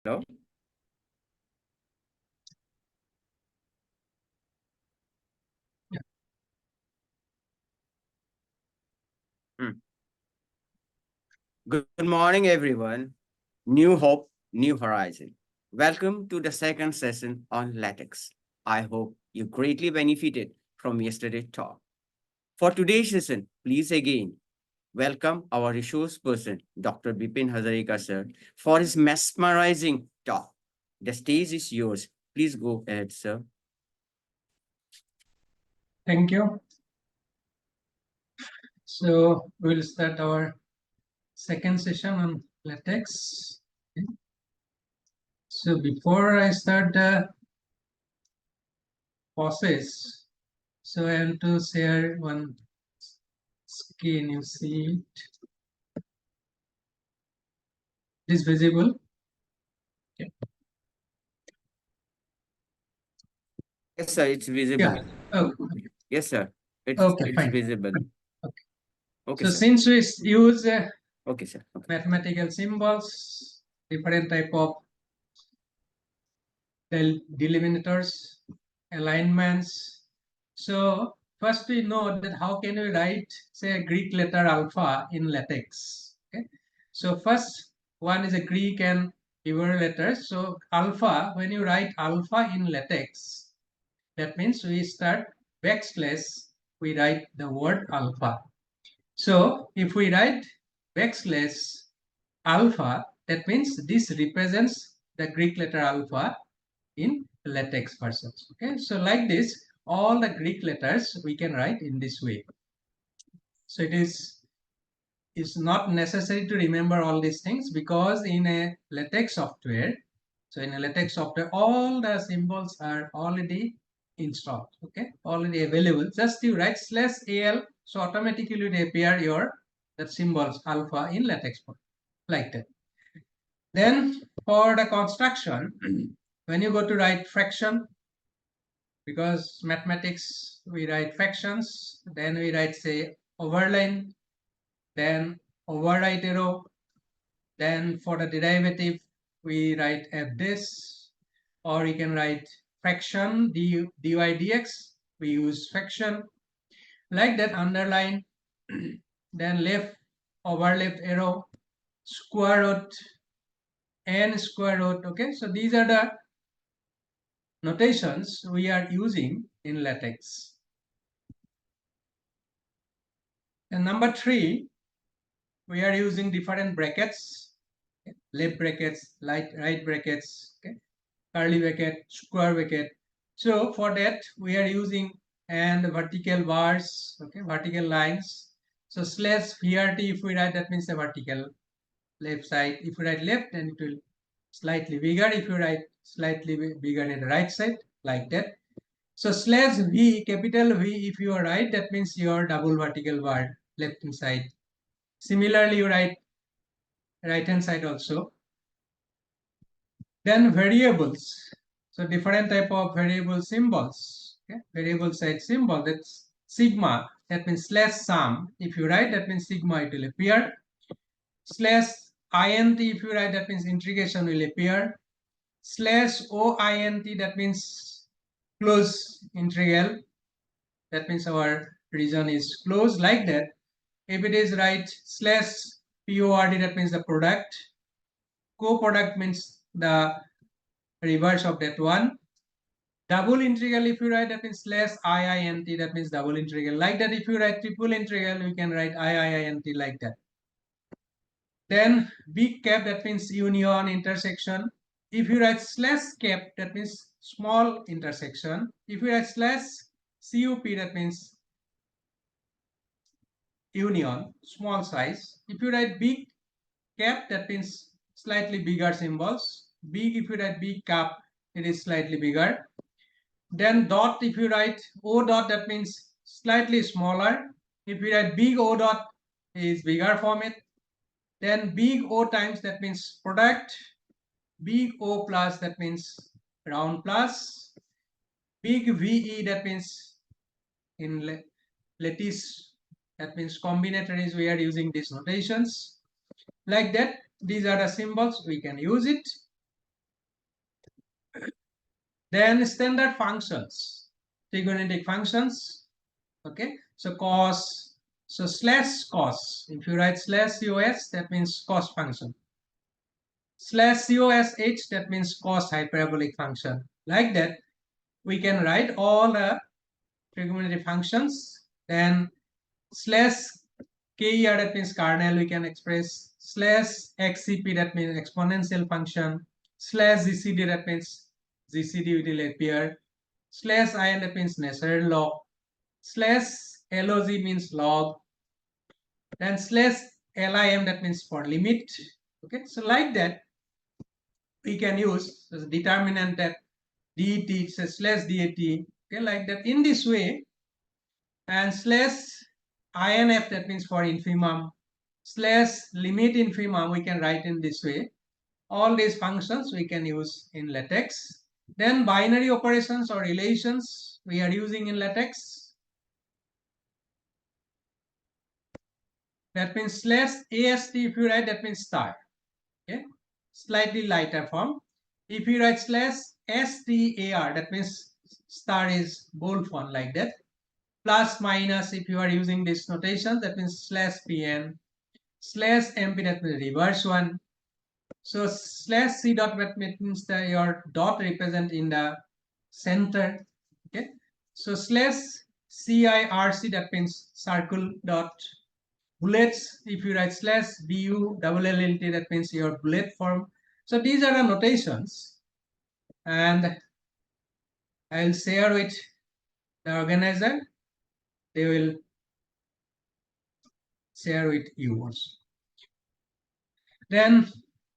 Hello. Yeah. Good morning, everyone. New hope, new horizon. Welcome to the second session on LaTeX. I hope you greatly benefited from yesterday's talk. For today's session, please again welcome our resource person, Dr. Bipan Hazarika, sir, for his mesmerizing talk. The stage is yours. Please go ahead, sir. Thank you. So we'll start our second session on LaTeX. Okay. So before I start the process, so I want to share one screen. You see it. It is visible. Okay. Yes, sir, it's visible. Yeah. Oh, okay. Yes, sir. Okay, It's fine. visible. Fine. Okay. Okay, So sir. since we use Okay, sir. Okay. mathematical symbols, different type of delimiters, alignments. So first we know that how can we write, say, a Greek letter alpha in LaTeX. Okay. So first one is a Greek and Hebrew letters. So alpha, when you write alpha in LaTeX, that means we start backslash, we write the word alpha. So if we write backslash alpha, that means this represents the Greek letter alpha in LaTeX versions. Okay, so like this, all the Greek letters we can write in this way. So it's not necessary to remember all these things, because in a LaTeX software, so in a LaTeX software, all the symbols are already installed. Okay, already available. Just you write /al, so automatically it appear your that symbols alpha in LaTeX form, like that. Then for the construction, when you go to write fraction, because mathematics we write fractions, then we write, say, overline, then overwrite arrow, then for the derivative we write f this, or you can write fraction dy dx, we use fraction, like that. Underline, then left over left arrow, square root and square root. Okay, so these are the notations we are using in LaTeX. And number 3, we are using different brackets, okay? Left brackets, right brackets, okay? Curly bracket, square bracket. So for that we are using and vertical bars, okay, vertical lines. So slash VRT, if we write, that means the vertical left side. If you write left, then it will slightly bigger. If you write slightly bigger in the right side, like that. So slash V, capital V, if you are right, that means your double vertical bar left hand side. Similarly, you write right hand side also. Then variables. So different type of variable symbols. Okay? Variable side symbol, that's sigma, that means slash sum. If you write, that means sigma, it will appear. Slash int, if you write, that means integration will appear. Slash oint, that means close integral, that means our region is closed, like that. If it is right, slash PORD, that means the product. Co-product means the reverse of that one. Double integral, if you write, that means slash IINT, that means double integral. Like that, if you write triple integral, we can write IINT, like that. Then big cap, that means union, intersection. If you write slash cap, that means small intersection. If you write slash CUP, that means union, small size. If you write big cap, that means slightly bigger symbols. Big, if you write big cap, it is slightly bigger. Then dot, if you write O dot, that means slightly smaller. If you write big O dot, is bigger format. Then big O times, that means product. Big O plus, that means round plus. Big VE, that means in lattice, that means combinatories, we are using these notations. Like that, these are the symbols, we can use it. Then standard functions, trigonometric functions. Okay, so cos, so slash cos. If you write slash cos, that means cos function. Slash cosh, that means cos hyperbolic function. Like that, we can write all the trigonometric functions. Then slash KER, that means kernel, we can express. Slash XCP, that means exponential function. Slash GCD, that means GCD will appear. Slash IN, that means natural log. Slash LOG means log. Then slash LIM, that means for limit. Okay, so like that, we can use as a determinant that DET, so slash DET. Okay, like that. In this way, and slash INF, that means for infimum, slash limit infimum, we can write in this way. All these functions we can use in LaTeX. Then binary operations or relations we are using in LaTeX. That means slash AST, if you write, that means star. Okay, slightly lighter form. If you write slash STAR, that means star is bold font, like that. Plus minus, if you are using this notation, that means slash PN. Slash MP, that means reverse one. So slash C dot, that means that your dot represent in the center. Okay, so slash CIRC, that means circle dot. Bullets, if you write slash BU double LLT, that means your bullet form. So these are the notations, and I will share with the organizer. They will share with you also. Then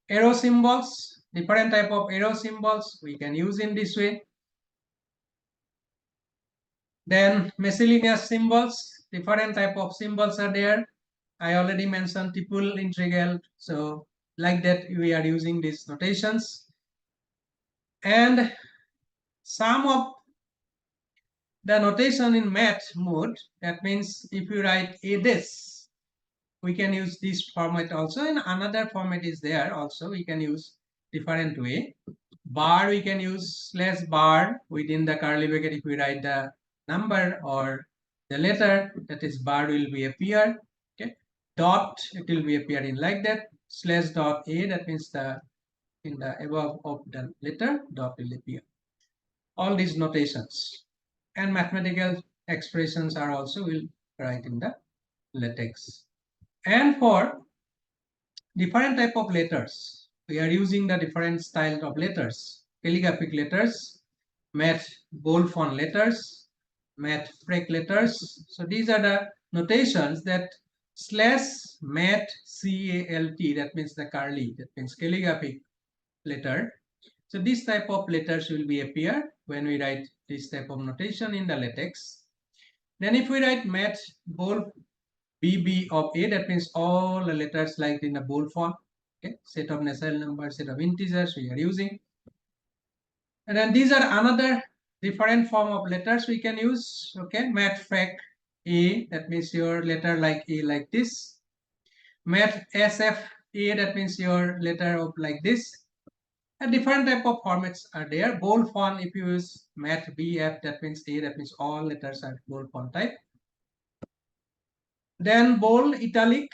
arrow symbols, different type of arrow symbols we can use in this way. Then miscellaneous symbols, different type of symbols are there. I already mentioned triple integral, so like that we are using these notations. And some of the notation in math mode, that means if you write a this, we can use this format also, and another format is there also, we can use different way. Bar, we can use slash bar within the curly bracket. If we write the number or the letter, that is bar will be appear. Okay, dot, it will be appearing like that. Slash dot a, that means the in the above of the letter, dot will appear. All these notations and mathematical expressions are also will write in the LaTeX. And for different type of letters, we are using the different style of letters: calligraphic letters, math bold font letters, math freck letters. So these are the notations that slash math CALT, that means the curly, that means calligraphic letter. So this type of letters will be appear when we write this type of notation in the LaTeX. Then if we write math bold BB of A, that means all the letters like in the bold font. Okay, set of natural numbers, set of integers we are using. And then these are another different form of letters we can use. Okay, math frac A, that means your letter like A, like this. Math SF A, that means your letter of like this. And different type of formats are there. Bold font, if you use math BF, that means A, that means all letters are bold font type. Then bold, italic,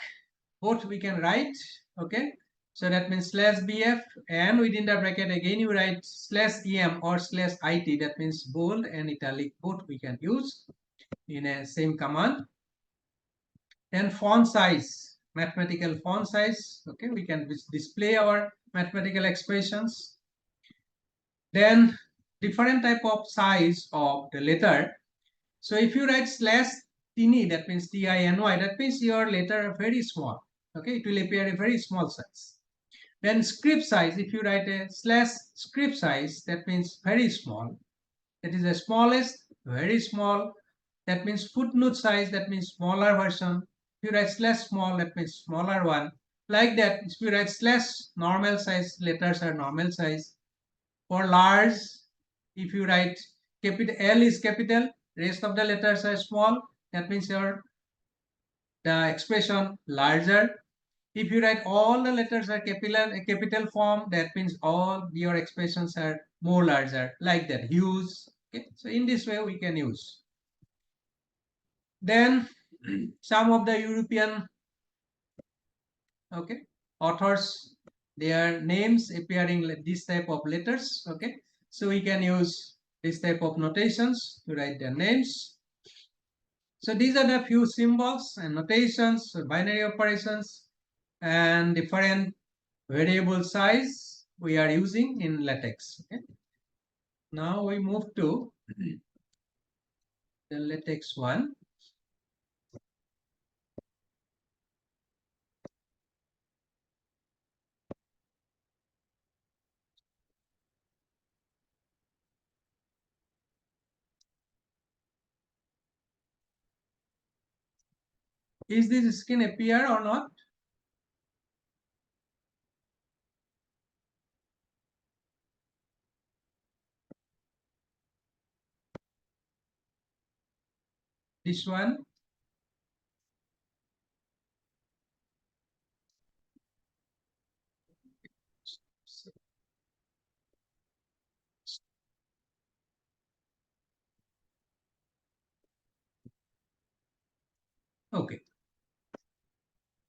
both we can write. Okay, so that means slash BF, and within the bracket again you write slash EM or slash IT, that means bold and italic, both we can use in a same command. Then font size, mathematical font size. Okay, we can display our mathematical expressions. Then different type of size of the letter. So if you write slash tiny, that means TINY, that means your letter very small. Okay, it will appear a very small size. Then script size, if you write a slash script size, that means very small. That is the smallest, very small. That means footnote size, that means smaller version. If you write slash small, that means smaller one. Like that, if you write slash normal size, letters are normal size. For large, if you write capital L is capital, rest of the letters are small, that means your the expression larger. If you write all the letters are capital form, that means all your expressions are more larger, like that, huge. Okay, so in this way we can use. Then some of the European, okay, authors, their names appearing like this type of letters. Okay, so we can use this type of notations to write their names. So these are the few symbols and notations, binary operations, and different variable size we are using in LaTeX. Okay. Now we move to the LaTeX one. Is this skin appear or not? This one. Okay.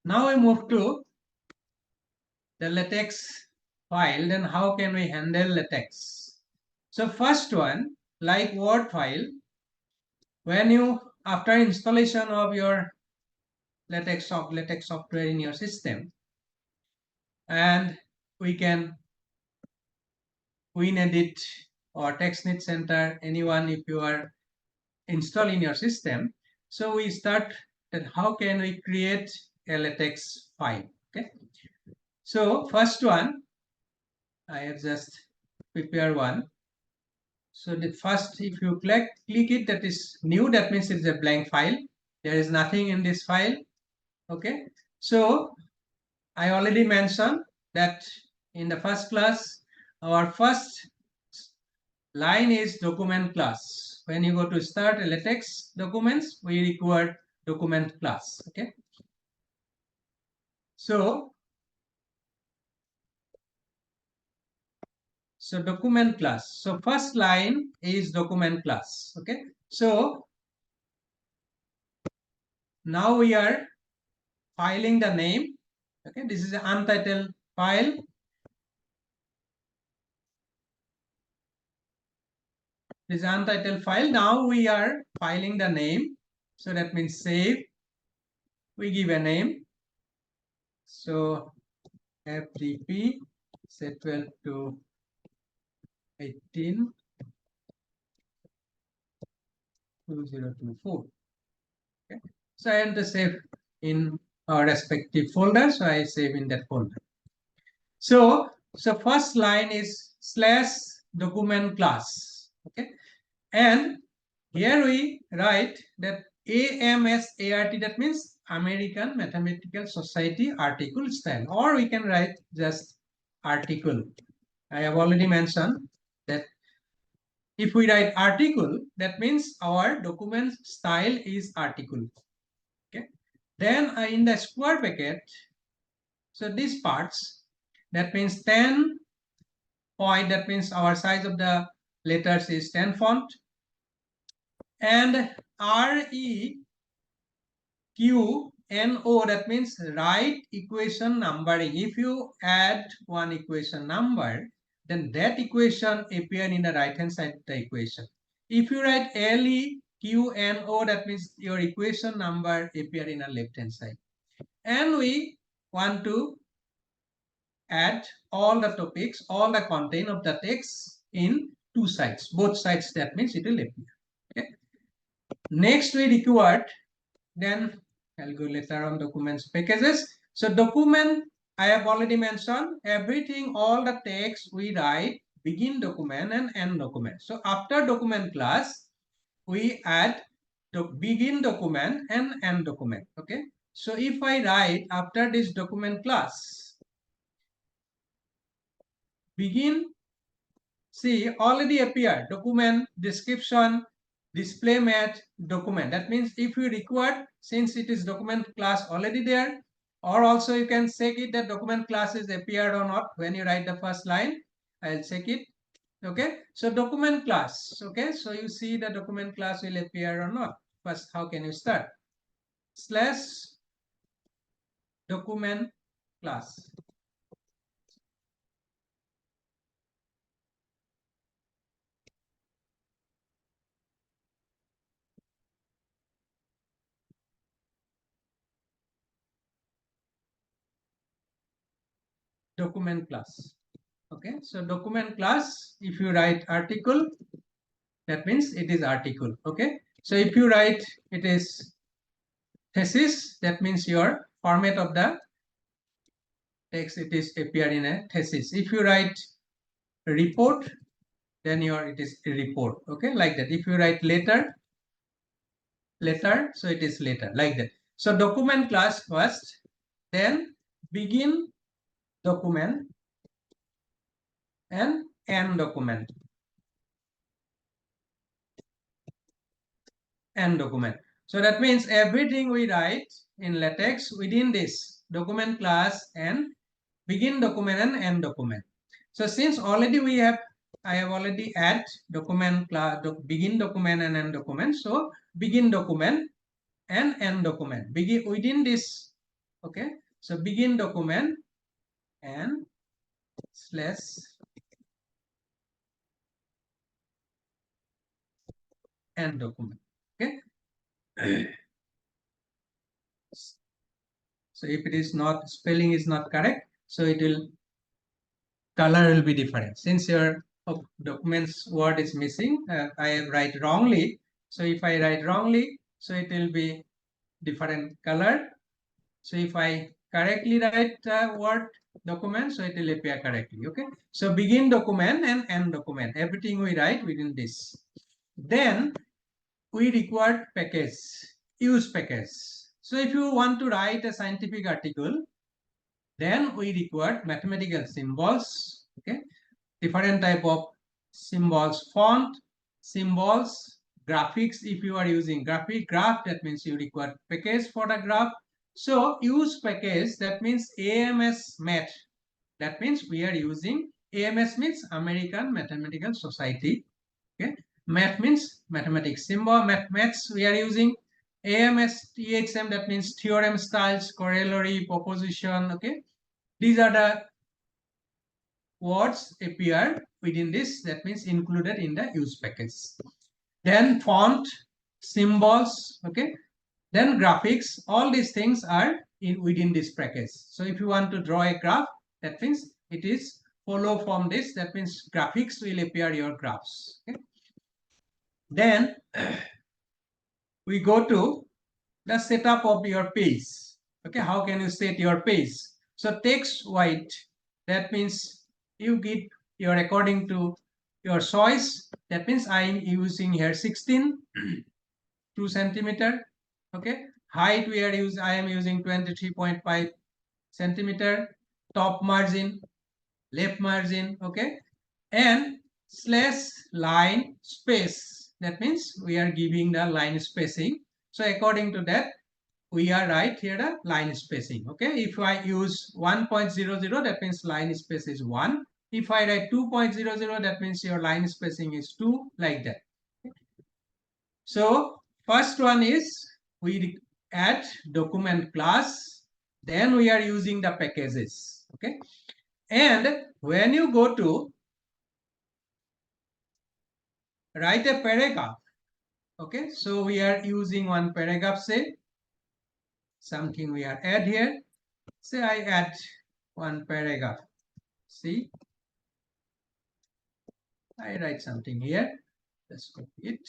Now we move to the LaTeX file. Then how can we handle LaTeX? So first one, like Word file, when you, after installation of your LaTeX software in your system, and we can WinEdit or TextNet Center, anyone if you are install in your system. So we start that how can we create a LaTeX file. Okay. So first one, I have just prepared one. So the first, if you click it, that is new, that means it's a blank file. There is nothing in this file. Okay. So I already mentioned that in the first class, our first line is document class. When you go to start a LaTeX documents, we require document class. Okay. So document class. So first line is document class. Okay. So now we are filing the name. Okay. This is an untitled file. This is untitled file. Now we are filing the name. So that means save. We give a name. So FTP set 12 to 18 2024. Okay. So I am to save in our respective folder. So I save in that folder. So first line is slash document class. Okay. And here we write that AMSART, that means American Mathematical Society article style, or we can write just article. I have already mentioned that if we write article, that means our document style is article. Okay. Then in the square bracket, so these parts, that means 10 point, that means our size of the letters is 10 font, and REQNO, that means right equation numbering. If you add one equation number, then that equation appear in the right hand side of the equation. If you write LEQNO, that means your equation number appear in the left hand side. And we want to add all the topics, all the content of the text in two sides, both sides, that means it will appear. Okay. Next we required, then I'll go later on documents packages. So document, I have already mentioned everything, all the text we write begin document and end document. So after document class, we add the begin document and end document. Okay. So if I write after this document class, begin, see already appeared document description, display match, document. That means if you require, since it is document class already there, Or also you can check it that document class is appeared or not when you write the first line. I'll check it. Okay, so document class. Okay, so you see the document class will appear or not. First, how can you start? Slash document class. Document class. Okay, so document class, if you write article, that means it is article. Okay, so if you write it is thesis, that means your format of the text, it is appear in a thesis. If you write report, then your it is a report. Okay, like that. If you write letter, so it is letter, like that. So document class first, then begin document and end document. End document. So that means everything we write in LaTeX within this document class and begin document and end document. So since already we have, I have already add document class, begin document and end document. So begin document and end document. Begin within this. Okay. So begin document and slash end document. Okay. So if it is not, spelling is not correct, so it will, color will be different. Since your documents word is missing, I write wrongly. So if I write wrongly, so it will be different color. So if I correctly write word document, so it will appear correctly. Okay. So begin document and end document. Everything we write within this. Then we require package, use package. So if you want to write a scientific article, then we require mathematical symbols. Okay, different type of symbols, font symbols, graphics. If you are using graph, that means you require package for the graph. So use package, that means AMS math. That means we are using, AMS means American Mathematical Society. Okay, math means mathematics symbol. Maths we are using AMS THM, that means theorem, styles, corollary, proposition. Okay, these are the words appear within this, that means included in the use package. Then font, symbols, okay, then graphics, all these things are within this package. So if you want to draw a graph, that means it is follow from this, that means graphics will appear your graphs. Okay. Then we go to the setup of your page. Okay, how can you set your page? So text white, that means you give your according to your choice. That means I am using here 16 2 centimeter. Okay, height we are using, I am using 23.5 centimeter. Top margin, left margin. Okay, and slash line space, that means we are giving the line spacing. So according to that, we are right here the line spacing. Okay, if I use 1.00, that means line space is 1. If I write 2.00, that means your line spacing is 2, like that. So first one is we add document class, then we are using the packages. Okay, and when you go to write a paragraph, okay, so we are using one paragraph, say something we are add here. Say I add one paragraph. See, I write something here. Let's copy it.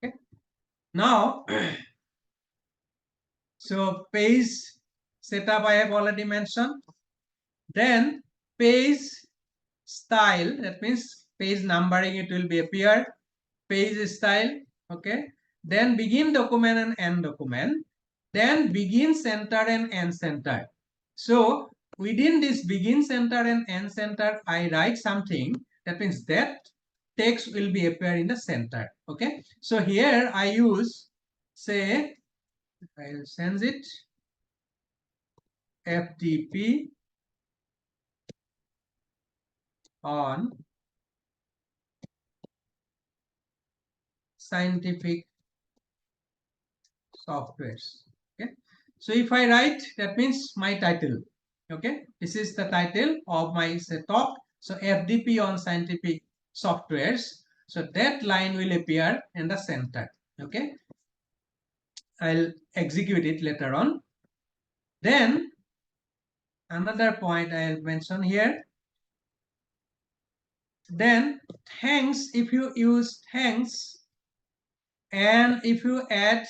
Okay. Now, so page setup I have already mentioned. Then page style, that means page numbering, it will be appear. Page style. Okay. Then begin document and end document. Then begin center and end center. So within this begin center and end center, I write something, that means that text will be appear in the center. Okay, so here I use, say, I'll sense it, FTP on scientific softwares. Okay, so if I write, that means my title. Okay, this is the title of my talk. So FDP on scientific softwares. So that line will appear in the center. Okay, I'll execute it later on. Then another point I'll mention here. Then thanks, if you use thanks, and if you add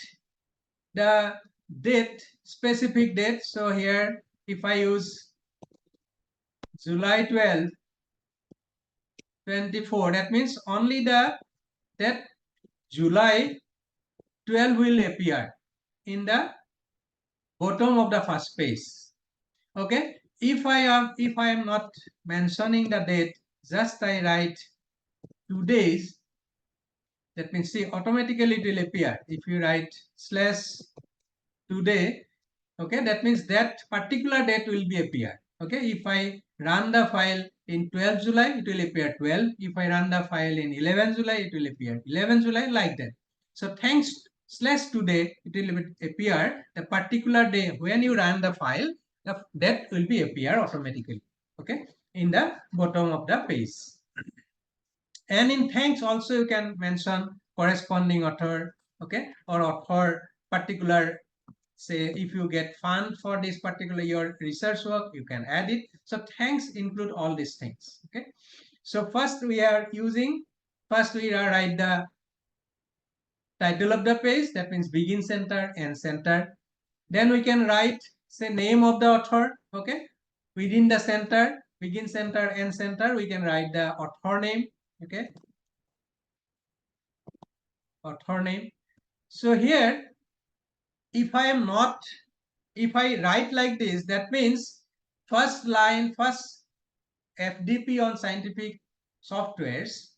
the date, specific date, so here if I use July 12, 24, that means only that July 12 will appear in the bottom of the first page. Okay, if I am not mentioning the date, just I write 2 days, that means see automatically it will appear. If you write slash today, okay, that means that particular date will be appear. Okay, if I run the file in 12 July, it will appear 12. If I run the file in 11 July, it will appear 11 July, like that. So thanks slash today, it will appear the particular day when you run the file, that will be appear automatically. Okay, in the bottom of the page. And in thanks also you can mention corresponding author, okay, or author particular, say if you get fund for this particular your research work, you can add it. So thanks include all these things. Okay, so first we are using, first we are write the title of the page, that means begin center, end center. Then we can write, say, name of the author. Okay, within the center, begin center, end center, we can write the author name. Okay, author name. So here, if I am not, if I write like this, that means first line, first FDP on scientific softwares,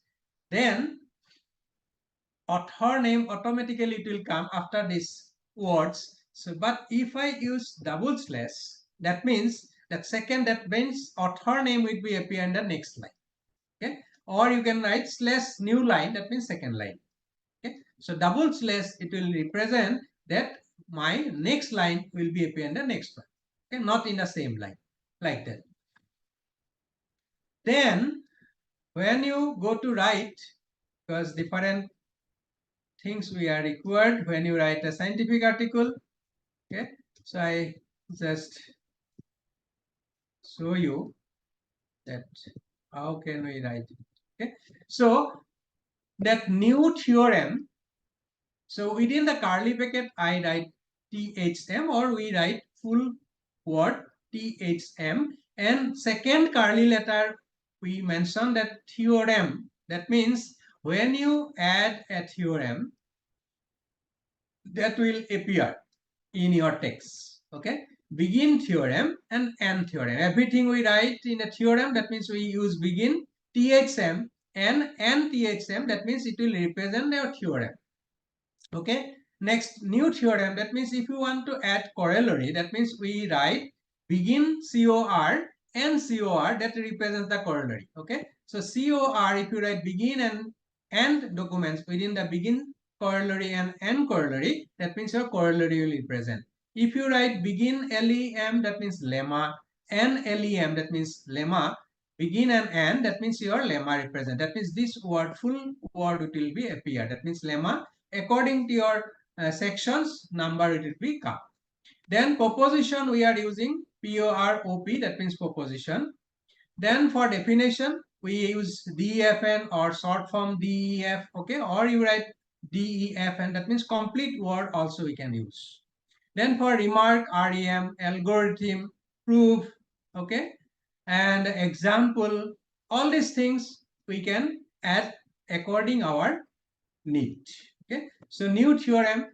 then author name automatically it will come after these words. So, but if I use double slash, that means that second, that means author name will be appear in the next line. Okay, or you can write slash new line, that means second line. Okay, so double slash it will represent that my next line will be appear in the next one. Okay, not in the same line, like that. Then when you go to write, because different things we are required when you write a scientific article. Okay, so I just show you that how can we write it. Okay, so that new theorem, so within the curly bracket I write THM, or we write full word THM, and second curly letter we mention that theorem. That means when you add a theorem, that will appear in your text. Okay, begin theorem and end theorem, everything we write in a theorem, that means we use begin THM, and end THM, that means it will represent your theorem. Okay, next new theorem, that means if you want to add corollary, that means we write begin COR and COR, that represents the corollary. Okay, so COR, if you write begin and end documents within the begin corollary and end corollary, that means your corollary will be present. If you write begin LEM, that means lemma, and LEM, that means lemma, begin and end, that means your lemma represent. That means this word, full word, it will be appear. That means lemma, according to your sections number, it will be come. Then proposition we are using POROP, that means proposition. Then for definition we use DEFN or short form DEF. Okay, or you write DEFN, that means complete word also we can use. Then for remark, REM, algorithm, proof, okay, and example, all these things we can add according our need. Okay, so new theorem,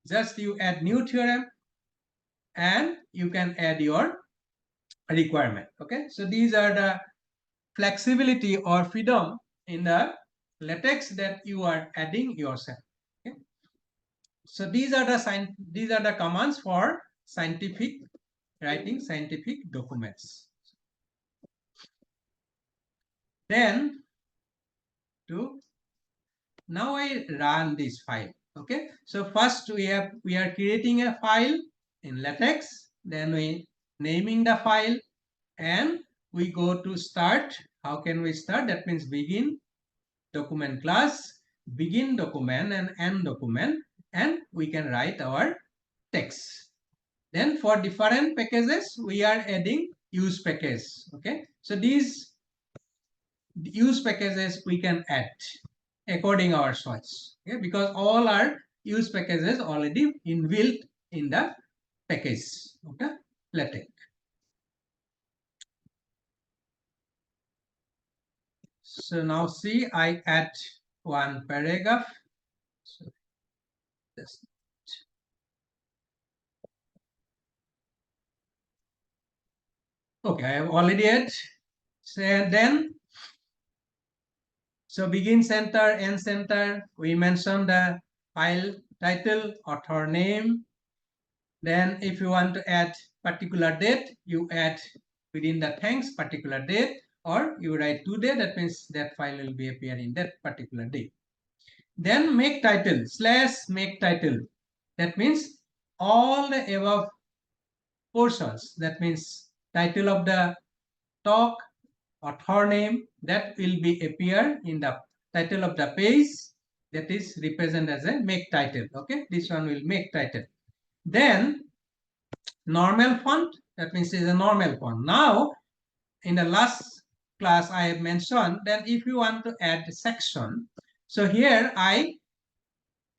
just you add new theorem and you can add your requirement. Okay, so these are the flexibility or freedom in the LaTeX that you are adding yourself. Okay? So these are the commands for scientific writing scientific documents. Then to now I run this file. Okay, so first we are creating a file in LaTeX, then we naming the file, and we go to start. How can we start? That means begin document class, begin document and end document, and we can write our text. Then for different packages we are adding use package. Okay, so these use packages we can add according our choice. Okay, because all are use packages already inbuilt in the package. Okay, LaTeX. So now see, I add one paragraph. So this. Okay, I have already add. So then, so begin center, end center. We mentioned the file title, author name. Then if you want to add particular date, you add within the thanks particular date, or you write today. That means that file will be appear in that particular day. Then make title / make title. That means all the above portions. That means title of the talk, author name, that will be appear in the title of the page. That is represent as a make title. Okay, this one will make title. Then normal font, that means is a normal font. Now in the last class I have mentioned that if you want to add section, so here I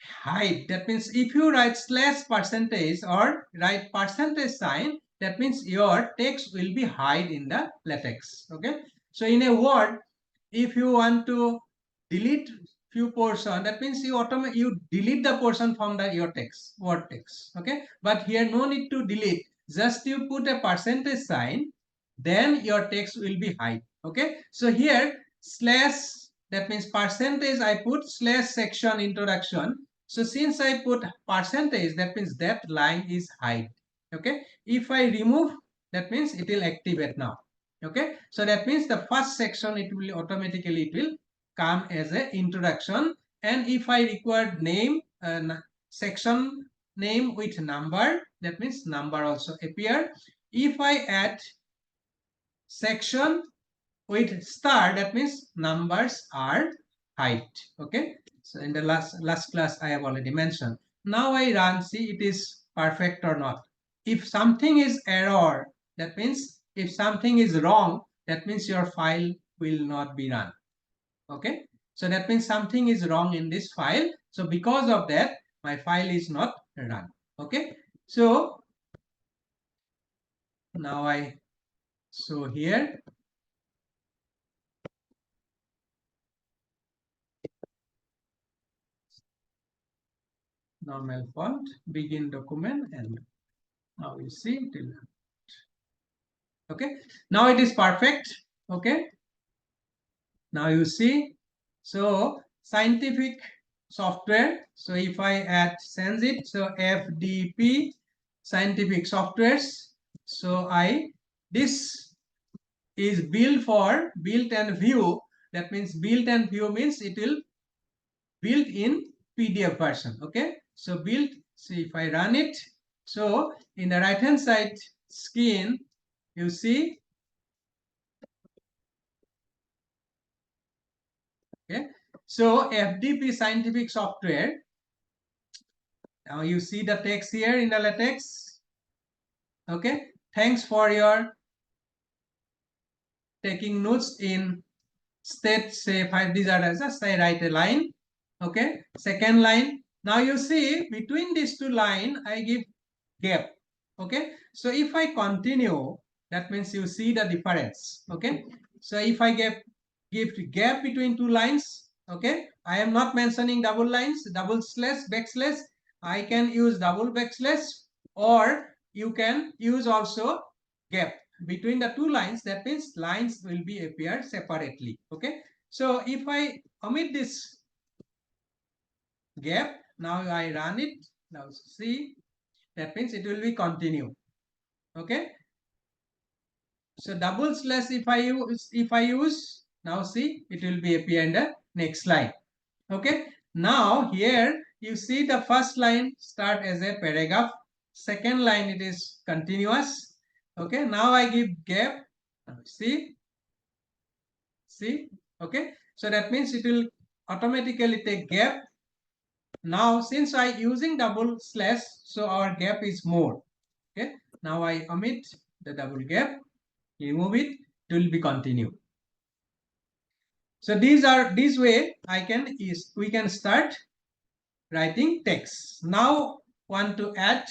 hide. That means if you write /% or write percentage sign, that means your text will be hide in the LaTeX. Okay, so in a word, if you want to delete few portion, that means you delete the portion from your text, word text. Okay, but here no need to delete, just you put a percentage sign, then your text will be hide. Okay, so here slash, that means percentage, I put /section introduction. So since I put percentage, that means that line is hide. Okay, if I remove, that means it will activate now. Okay, so that means the first section it will automatically, it will come as a introduction, and if I require name, section name with number, that means number also appear. If I add section with star, that means numbers are hide. Okay, so in the last class I have already mentioned. Now I run, see it is perfect or not. If something is error, that means if something is wrong, that means your file will not be run. Okay, so that means something is wrong in this file, so because of that my file is not run. Okay, so now I show here normal font, begin document, and now you see till. Okay, now it is perfect. Okay, now you see, so scientific software. So if I add change it, so FDP scientific softwares. So this is built and view. That means built and view means it will built in PDF version. Okay, so built. See if I run it, so in the right hand side screen you see. Okay, so FDP scientific software. Now you see the text here in the LaTeX. Okay, thanks for your taking notes in state, say 5 these are just I write a line. Okay, second line. Now you see between these two line I give gap. Okay, so if I continue, that means you see the difference. Okay, so if I give gap between two lines, okay, I am not mentioning double lines, double slash, backslash. I can use double backslash, or you can use also gap between the two lines. That means lines will be appear separately. Okay, So if I omit this gap, now I run it. Now see, that means it will be continue. Okay. So double slash if I use now see it will be appear in the next line. Okay. Now here you see the first line start as a paragraph. Second line it is continuous. Okay. Now I give gap. See. Okay. So that means it will automatically take gap. Now since I using double slash, so our gap is more. Okay. Now I omit the double gap, remove it, it will be continue. So this way we can start writing text. Now want to add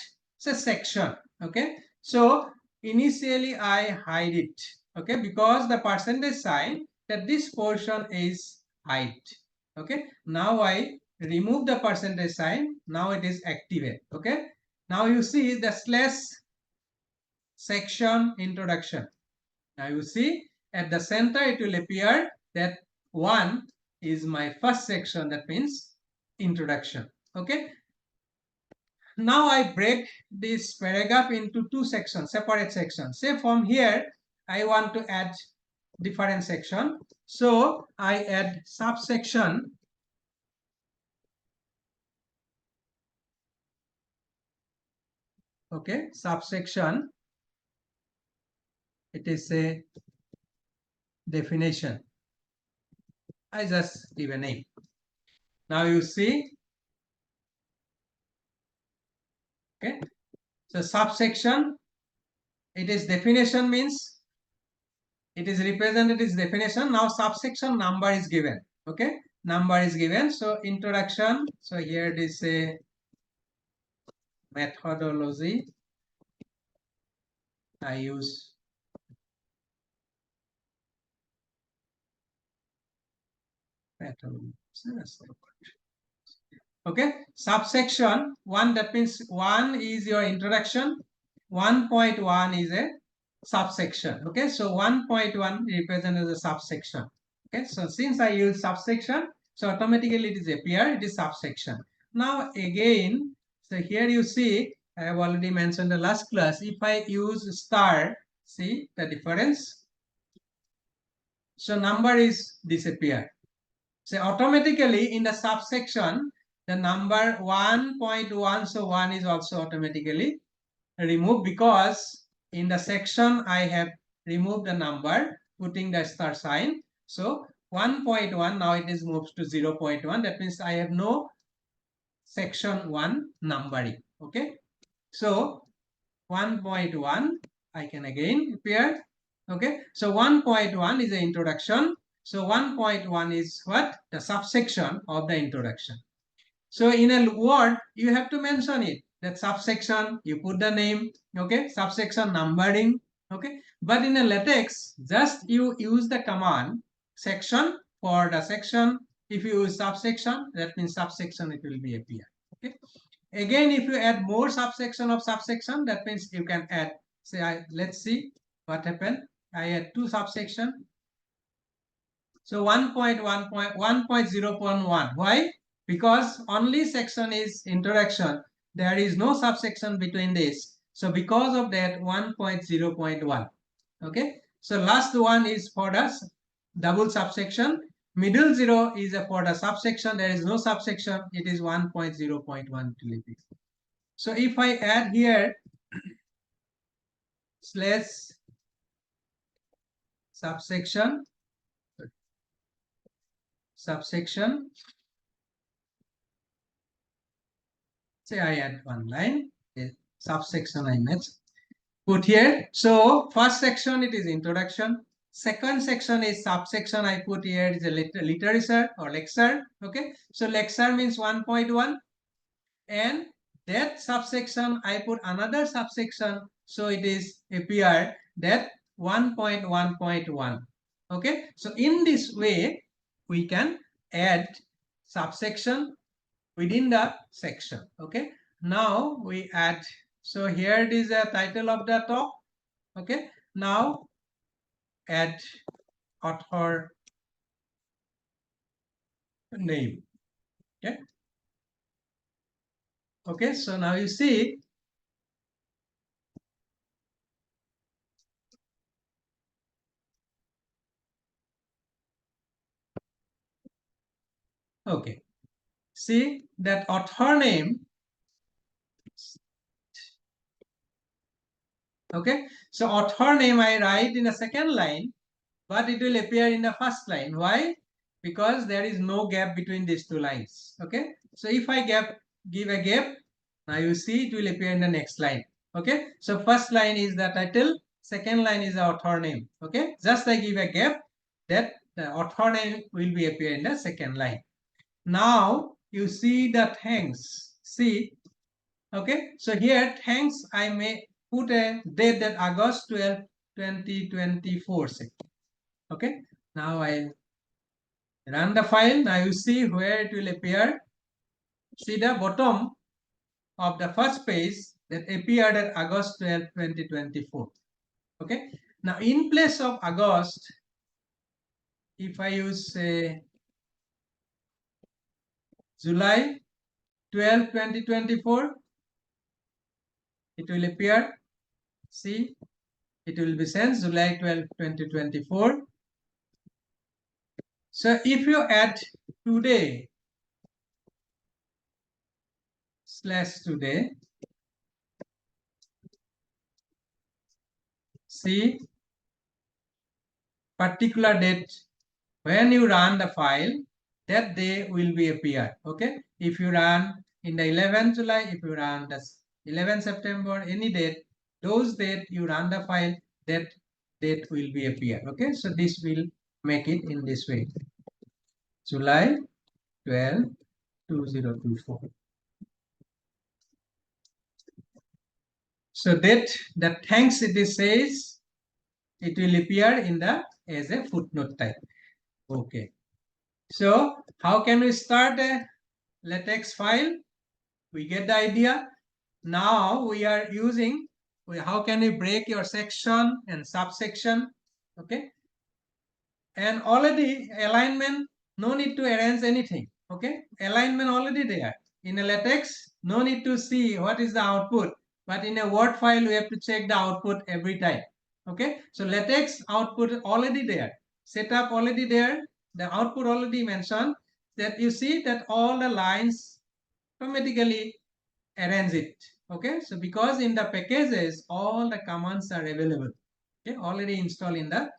a section. Okay. So initially I hide it. Okay, because the percentage sign that this portion is hide. Okay. Now I remove the percentage sign. Now it is activate. Okay. Now you see the slash section introduction. Now you see at the center it will appear that 1 is my first section, that means introduction. Okay. Now I break this paragraph into two sections, separate sections. Say from here I want to add different section. So I add subsection. Okay, subsection. It is a definition. I just give a name. Now you see. Okay. So subsection, it is definition means it is represented as definition. Now subsection number is given. Okay. Number is given. So introduction. So here it is a methodology. I use methodology. Okay, subsection 1, that means 1 is your introduction, 1.1 is a subsection. Okay, so 1.1 represents as a subsection. Okay, so since I use subsection, so automatically it is appear, it is subsection. Now again, so here you see I have already mentioned the last class, if I use star, see the difference, so number is disappear. So automatically in the subsection the number 1.1, so 1 is also automatically removed, because in the section I have removed the number putting the star sign. So 1.1 now it is moved to 0.1, that means I have no section 1 numbering. Okay, so 1.1 I can again appear. Okay, so 1.1 is the introduction. So 1.1 is what? The subsection of the introduction. So in a word, you have to mention it. That subsection, you put the name, okay, subsection numbering, okay. But in a LaTeX, just you use the command section for the section. If you use subsection, that means subsection it will be appear. Okay. Again, if you add more subsection of subsection, that means you can add. Say, let's see what happened. I add two subsection. So 1.1.1.0.1. Why? Because only section is introduction. There is no subsection between this. So because of that 1.0.1. Okay. So last one is for the double subsection. Middle 0 is for the subsection. There is no subsection. It is 1.0.1. So if I add here slash subsection say I add one line, subsection I made put here. So first section it is introduction, second section is subsection I put here is a literature or lecture. Okay, so lecture means 1.1, and that subsection I put another subsection, so it is appear that 1.1.1. Okay, so in this way we can add subsection within the section. Okay, now we add, so here it is a title of the talk. Okay, now add author name. Okay. Okay, so now you see okay. See that author name. Okay, so author name I write in the second line, but it will appear in the first line. Why? Because there is no gap between these two lines. Okay, so if I give a gap, now you see it will appear in the next line. Okay, so first line is the title, second line is the author name. Okay, just I give a gap, that the author name will be appear in the second line. Now you see the thanks. See, okay, so here thanks I may put a date that August 12, 2024. Okay, now I run the file. Now you see where it will appear. See the bottom of the first page that appeared at August 12, 2024. Okay, now in place of August, if I use July 12, 2024, it will appear. See, it will be sent July 12, 2024. So if you add today / today, see particular date when you run the file, that day will be appear. Okay, if you run in the 11th July, if you run the 11th September, any date, those date you run the file, that date will be appear. Okay, so this will make it in this way. July 12, 2024. So that the thanks it is says, it will appear in the as a footnote type. Okay, so how can we start a LaTeX file? We get the idea. Now we are using, how can we break your section and subsection? Okay, and already alignment, no need to arrange anything. Okay, alignment already there in a LaTeX, no need to see what is the output, but in a Word file we have to check the output every time. Okay, so LaTeX output already there, setup already there, the output already mentioned, that you see that all the lines automatically arrange it. Okay, so because in the packages all the commands are available, okay, already installed in the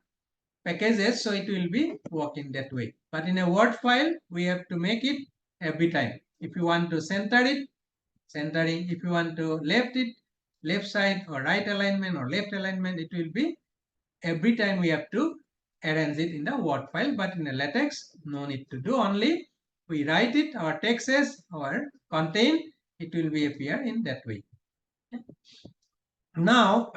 packages, so it will be working that way. But in a Word file we have to make it every time. If you want to center it, centering. If you want to left it, left side or right alignment or left alignment, it will be every time we have to arrange it in the Word file. But in a LaTeX, no need to do, only we write it, our text says, our content, it will be appear in that way. Now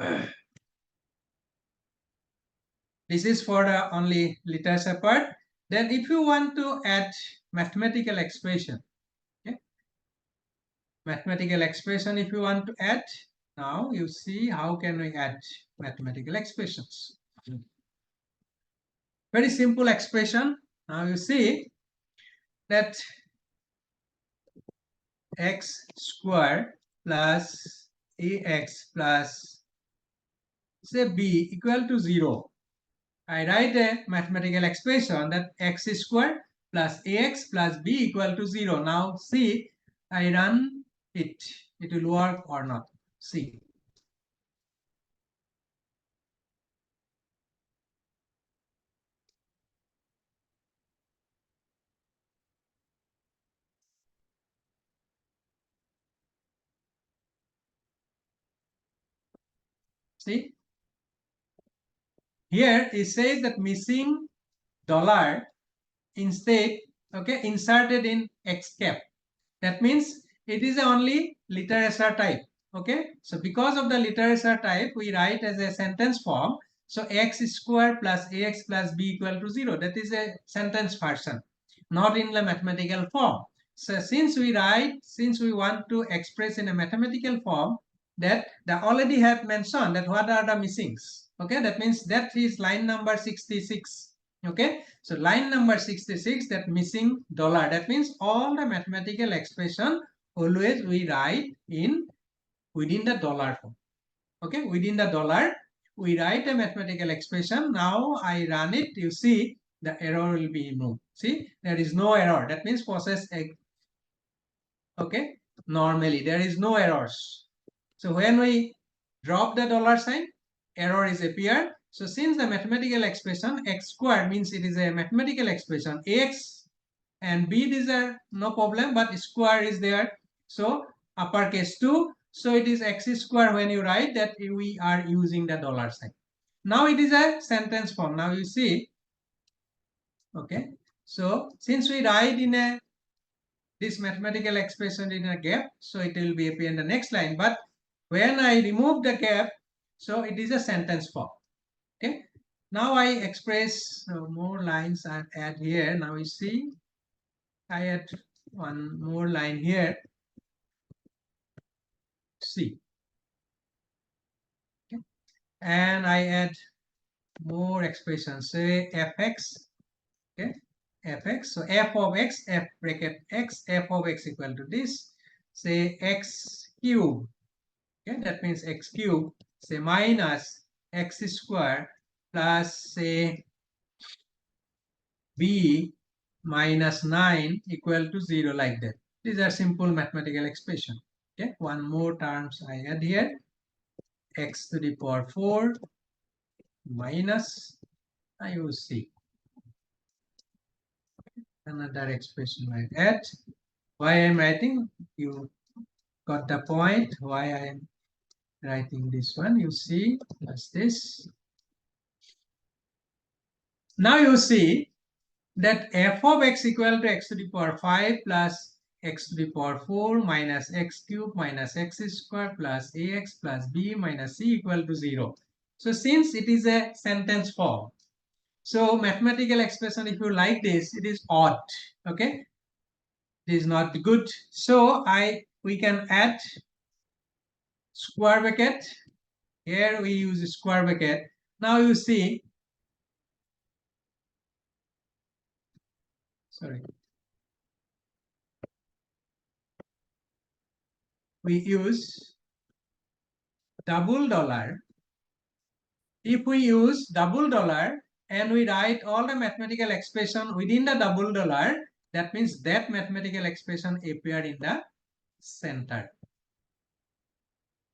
this is for the only literature part. Then if you want to add mathematical expression, okay, mathematical expression if you want to add, now you see how can we add mathematical expressions. Very simple expression. Now you see that x square plus ax plus say b equal to 0. I write a mathematical expression that x square plus ax plus b equal to 0. Now see, I run it, it will work or not. See. See, here it says that missing dollar instead, okay, inserted in x cap. That means it is only literature type. Okay, so because of the literature type, we write as a sentence form. So x square plus ax plus b equal to 0. That is a sentence version, not in the mathematical form. So since we want to express in a mathematical form, that they already have mentioned that what are the missings. Okay, that means that is line number 66. Okay, so line number 66, that missing dollar, that means all the mathematical expression always we write in within the dollar form. Okay, within the dollar we write a mathematical expression. Now I run it, you see the error will be removed. See, there is no error, that means process okay, normally there is no errors. So when we drop the dollar sign, error is appear. So since the mathematical expression x squared means it is a mathematical expression, x and b, these are no problem, but square is there, so uppercase 2, so it is x square. When you write that, we are using the dollar sign. Now it is a sentence form. Now you see, okay, so since we write in a this mathematical expression in a gap, so it will be appear in the next line. But when I remove the gap, so it is a sentence form. Okay, now I express more lines I add here. Now you see I add one more line here. See, okay, and I add more expressions, say fx. Okay, fx, so f of x, f bracket x, f of x equal to this, say x cube. Okay, that means x cube, say minus x square plus say b minus 9 equal to 0, like that. These are simple mathematical expression. Okay, one more terms I add here, x to the power 4 minus, I will see another expression I add. Why I am writing, you got the point why I am writing this one. You see, plus this. Now you see that f of x equal to x to the power 5 plus x to the power 4 minus x cube minus x square plus ax plus b minus c equal to 0. So since it is a sentence form, so mathematical expression, if you like this, it is odd. Okay, it is not good. So we can add square bracket. Here we use square bracket. Now you see, sorry, we use double dollar. If we use double dollar and we write all the mathematical expression within the double dollar, that means that mathematical expression appear in the center.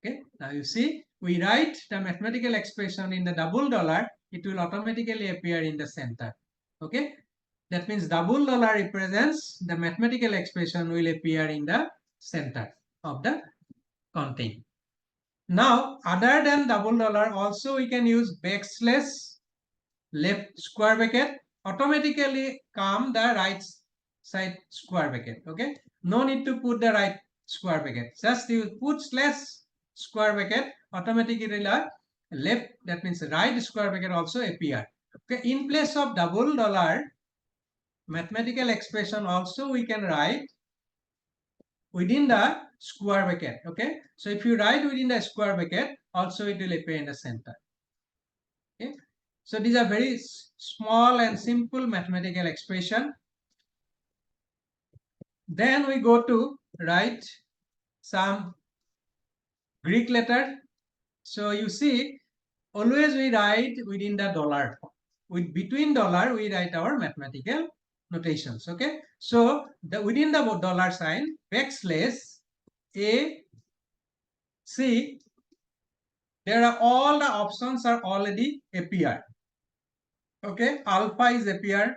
Okay, now you see, we write the mathematical expression in the double dollar, it will automatically appear in the center. Okay, that means double dollar represents the mathematical expression will appear in the center of the content. Now, other than double dollar, also we can use backslash left square bracket, automatically come the right side square bracket. Okay, no need to put the right square bracket, just you put slash square bracket, automatically the left, that means right square bracket also appear. Okay, in place of double dollar mathematical expression also we can write within the square bracket. Okay, so if you write within the square bracket, also it will appear in the center. Okay, so these are very small and simple mathematical expression. Then we go to write some Greek letter. So you see, always we write within the dollar. With between dollar, we write our mathematical notations. Okay, so within the dollar sign, backslash a c, there are all the options are already appear. Okay, alpha is appear,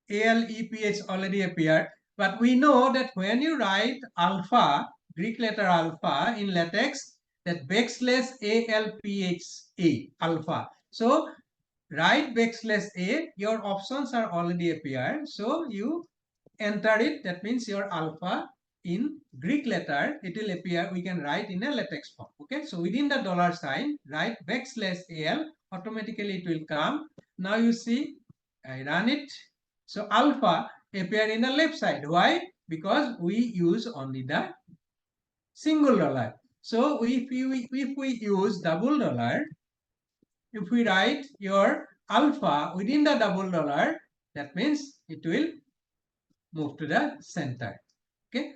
ALEPH already appeared, but we know that when you write alpha, Greek letter alpha in LaTeX, that backslash ALPH alpha. So write backslash A, your options are already appeared. So you enter it, that means your alpha in Greek letter, it will appear, we can write in a LaTeX form. Okay, so within the dollar sign, write backslash AL, automatically it will come. Now you see, I run it. So alpha appear in the left side. Why? Because we use only the single dollar. So if we use double dollar, if we write your alpha within the double dollar, that means it will move to the center. Okay.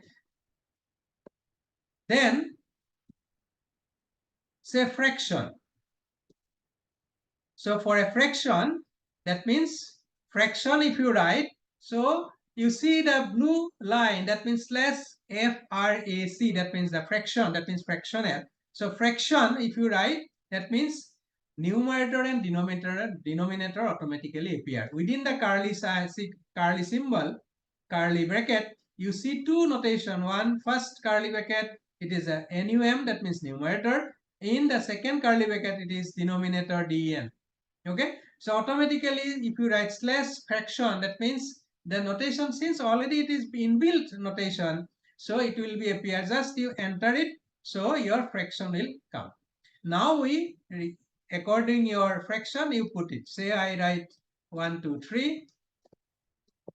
Then say fraction. So for a fraction, that means fraction if you write, so you see the blue line, that means slash frac, that means the fraction, that means fractional. So fraction if you write, that means numerator and denominator automatically appear. Within the curly symbol, curly bracket, you see two notation. One, first curly bracket, it is a num, that means numerator. In the second curly bracket, it is denominator den. Okay, so automatically if you write slash fraction, that means the notation, since already it is inbuilt notation, so it will be appear, just you enter it, so your fraction will come. Now we, according your fraction, you put it. Say I write 1 2 3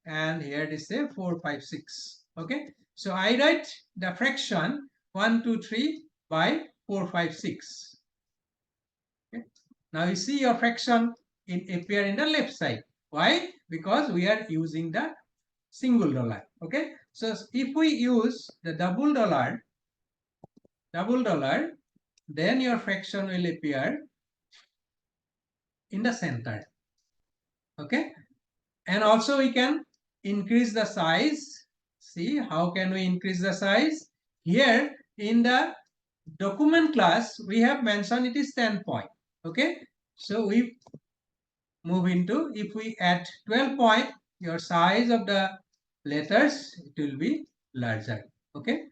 and here it is say 4 5 6. Okay, so I write the fraction 1 2 3 by 4 5 6. Okay. Now you see your fraction appear in the left side. Why? Because we are using the single dollar. Okay. So if we use the double dollar, then your fraction will appear in the center. Okay. And also we can increase the size. See, how can we increase the size? Here in the document class, we have mentioned it is 10 point. Okay. So we move into, if we add 12 point, your size of the letters, it will be larger. Okay.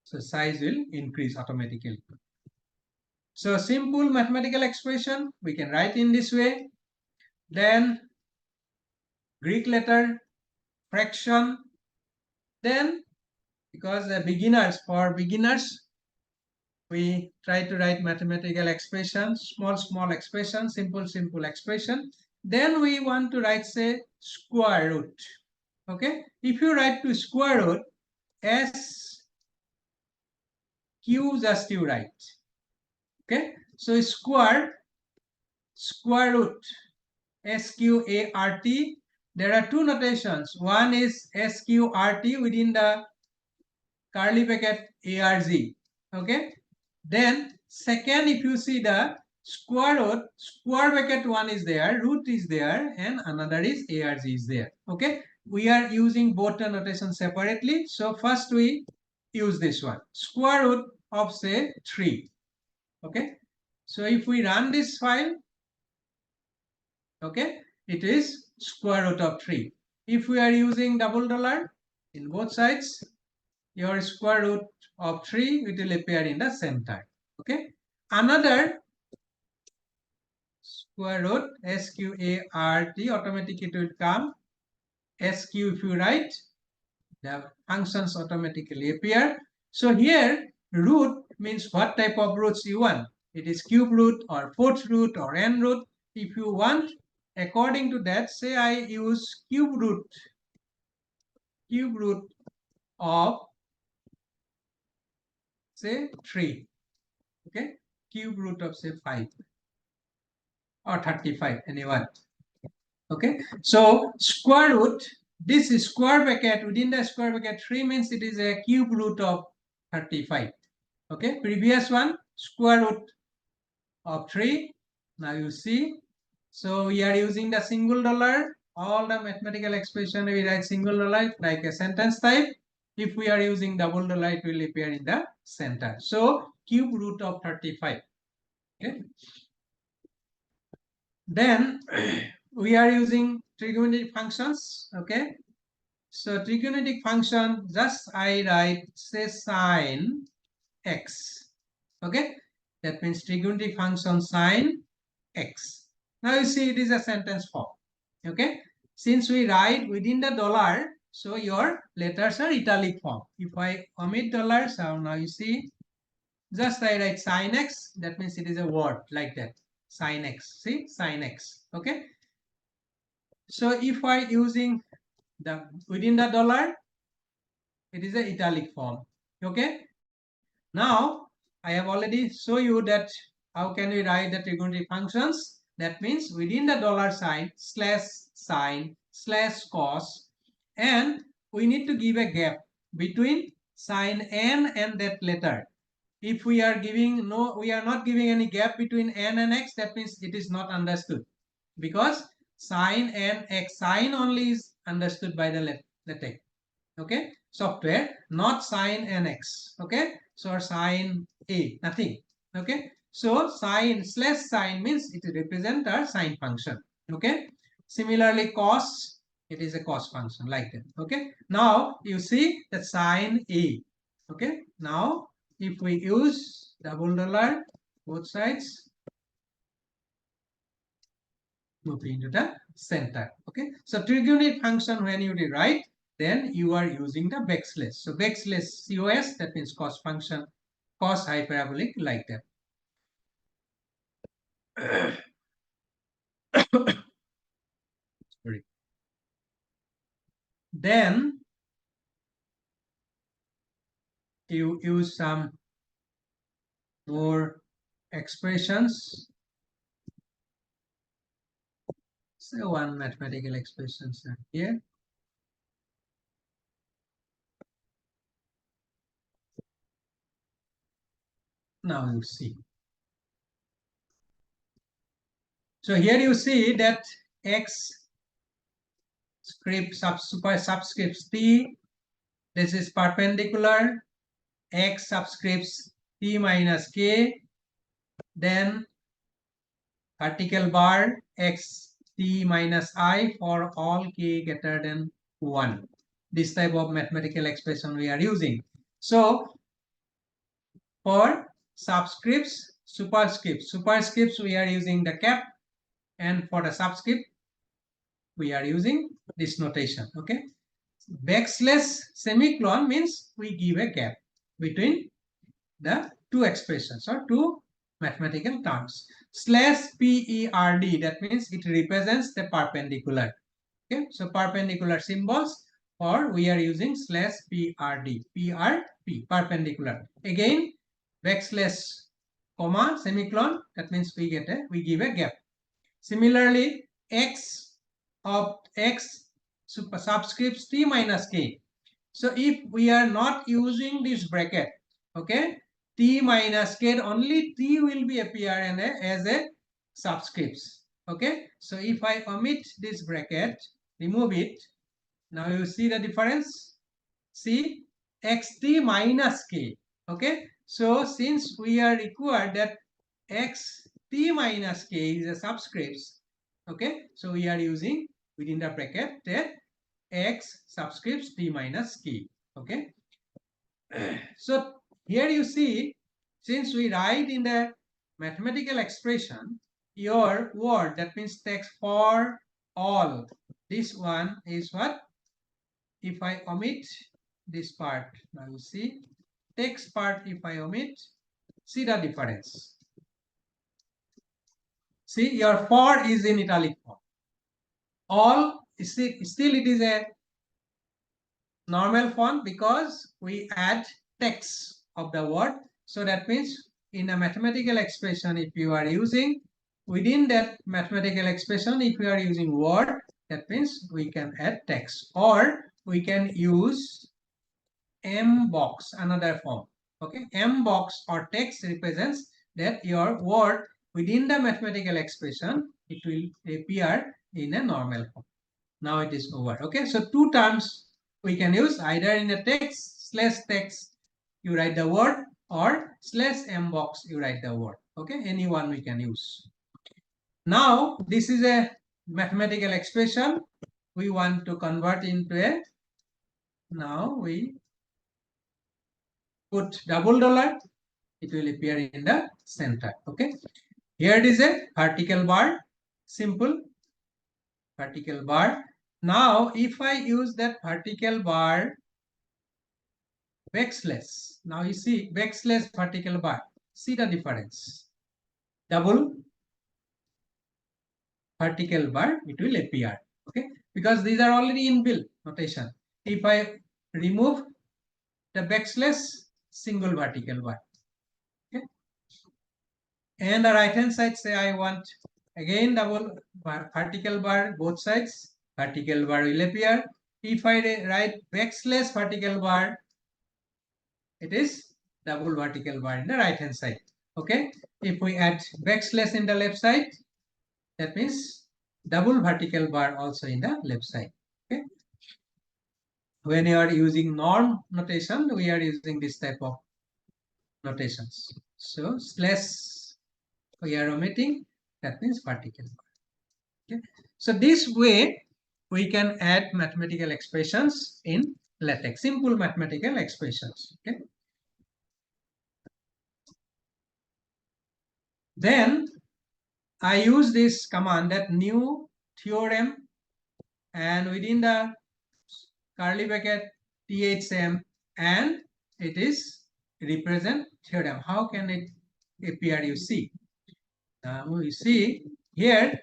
So size will increase automatically. So simple mathematical expression we can write in this way. Then Greek letter, fraction. Then because for beginners, we try to write mathematical expressions, small expression, simple expression. Then we want to write, say, square root. Okay, if you write to square root, s q, just you write. Okay, so square root, squart. There are two notations. One is sqrt within the curly bracket arg. Okay, then second, if you see the square root, square bracket one is there, root is there, and another is arg is there. Okay, we are using both the notation separately. So first we use this one, square root of say 3. Okay, so if we run this file, okay, it is square root of 3. If we are using double dollar in both sides, your square root of 3, it will appear in the center. Okay, another square root, squart, automatically it will come. Sq if you write, the functions automatically appear. So here root means what type of roots you want. It is cube root or fourth root or n root. If you want, according to that, say I use cube root of say 3. Okay, cube root of say 5 or 35, anyone. Okay, so square root, this is square bracket, within the square bracket 3 means it is a cube root of 35. Okay, previous one square root of 3. Now you see, so we are using the single dollar. All the mathematical expression we write single dollar like a sentence type. If we are using double dollar, it will appear in the center. So cube root of 35. Okay, then we are using trigonometric functions. Okay, so trigonometric function, just I write say sine x. Okay, that means trigonometric function sine x. Now you see it is a sentence form. Okay, since we write within the dollar, so your letters are italic form. If I omit dollar, so now you see, just I write sine x, that means it is a word like that, sine x. See, sine x. Okay, so if I using the within the dollar, it is a italic form. Okay, now I have already show you that how can we write the trigonometric functions? That means within the dollar sign, slash sign, slash cos, and we need to give a gap between sign n and that letter. If we are giving we are not giving any gap between n and x, that means it is not understood, because sign and x, sign only is understood by the LaTeX, okay, software, not sign and x, okay. So sign a, nothing, okay. So sign slash sign means it represents our sign function, okay. Similarly cos, it is a cos function like that, okay. Now you see the sign a, okay. Now if we use double dollar both sides, move into the center, okay. So trigonometric function, when you rewrite, then you are using the backslash. So backslash cos, that means cos function, cos hyperbolic, like that. Sorry. Then you use some more expressions. So one mathematical expressions here. Now you see. So here you see that x script super subscripts t, this is perpendicular, x subscripts t minus k, then vertical bar x t minus I for all k greater than 1. This type of mathematical expression we are using. So for subscripts, superscripts we are using the cap, and for the subscript we are using this notation, okay. Backslash semicolon means we give a gap between the two expressions or two mathematical terms. Slash PERD, that means it represents the perpendicular, okay. So perpendicular symbols, or we are using slash PRD, PRP, perpendicular. Again backslash comma semicolon, that means we give a gap. Similarly x of x subscripts t minus k. So if we are not using this bracket, okay, t minus k, only t will be appear as a subscripts, okay. So if I omit this bracket, remove it, now you see the difference. See, xt minus k, okay. So since we are required that xt minus k is a subscripts, okay, so we are using within the bracket that x subscripts t minus k, okay. So here you see, since we write in the mathematical expression your word, that means text for all, this one is what, if I omit this part, now you see text part, if I omit, see the difference. See, your for is in italic form, all still it is a normal font because we add text of the word. So that means in a mathematical expression, if you are using within that mathematical expression, if you are using word, that means we can add text, or we can use m box, another form, okay. M box or text represents that your word within the mathematical expression, it will appear in a normal form. Now it is over, okay. So two terms we can use, either in a text slash text you write the word, or slash m box you write the word, okay. Any one we can use. Now this is a mathematical expression we want to convert into a, now we put double dollar, it will appear in the center, okay. Here it is a vertical bar, simple vertical bar. Now if I use that vertical bar backslash, now you see backslash vertical bar, see the difference, double vertical bar it will appear, okay, because these are already inbuilt notation. If I remove the backslash, single vertical bar, okay. And the right hand side, say I want again double vertical bar both sides, vertical bar will appear. If I write backslash vertical bar, it is double vertical bar in the right hand side. Okay, if we add backslash in the left side, that means double vertical bar also in the left side. Okay, when you are using norm notation, we are using this type of notations. So slash we are omitting, that means vertical bar. Okay, so this way we can add mathematical expressions in LaTeX, simple mathematical expressions. Okay, then I use this command, that new theorem, and within the curly bracket THM, and it is represent theorem. How can it appear? You see, now you see here,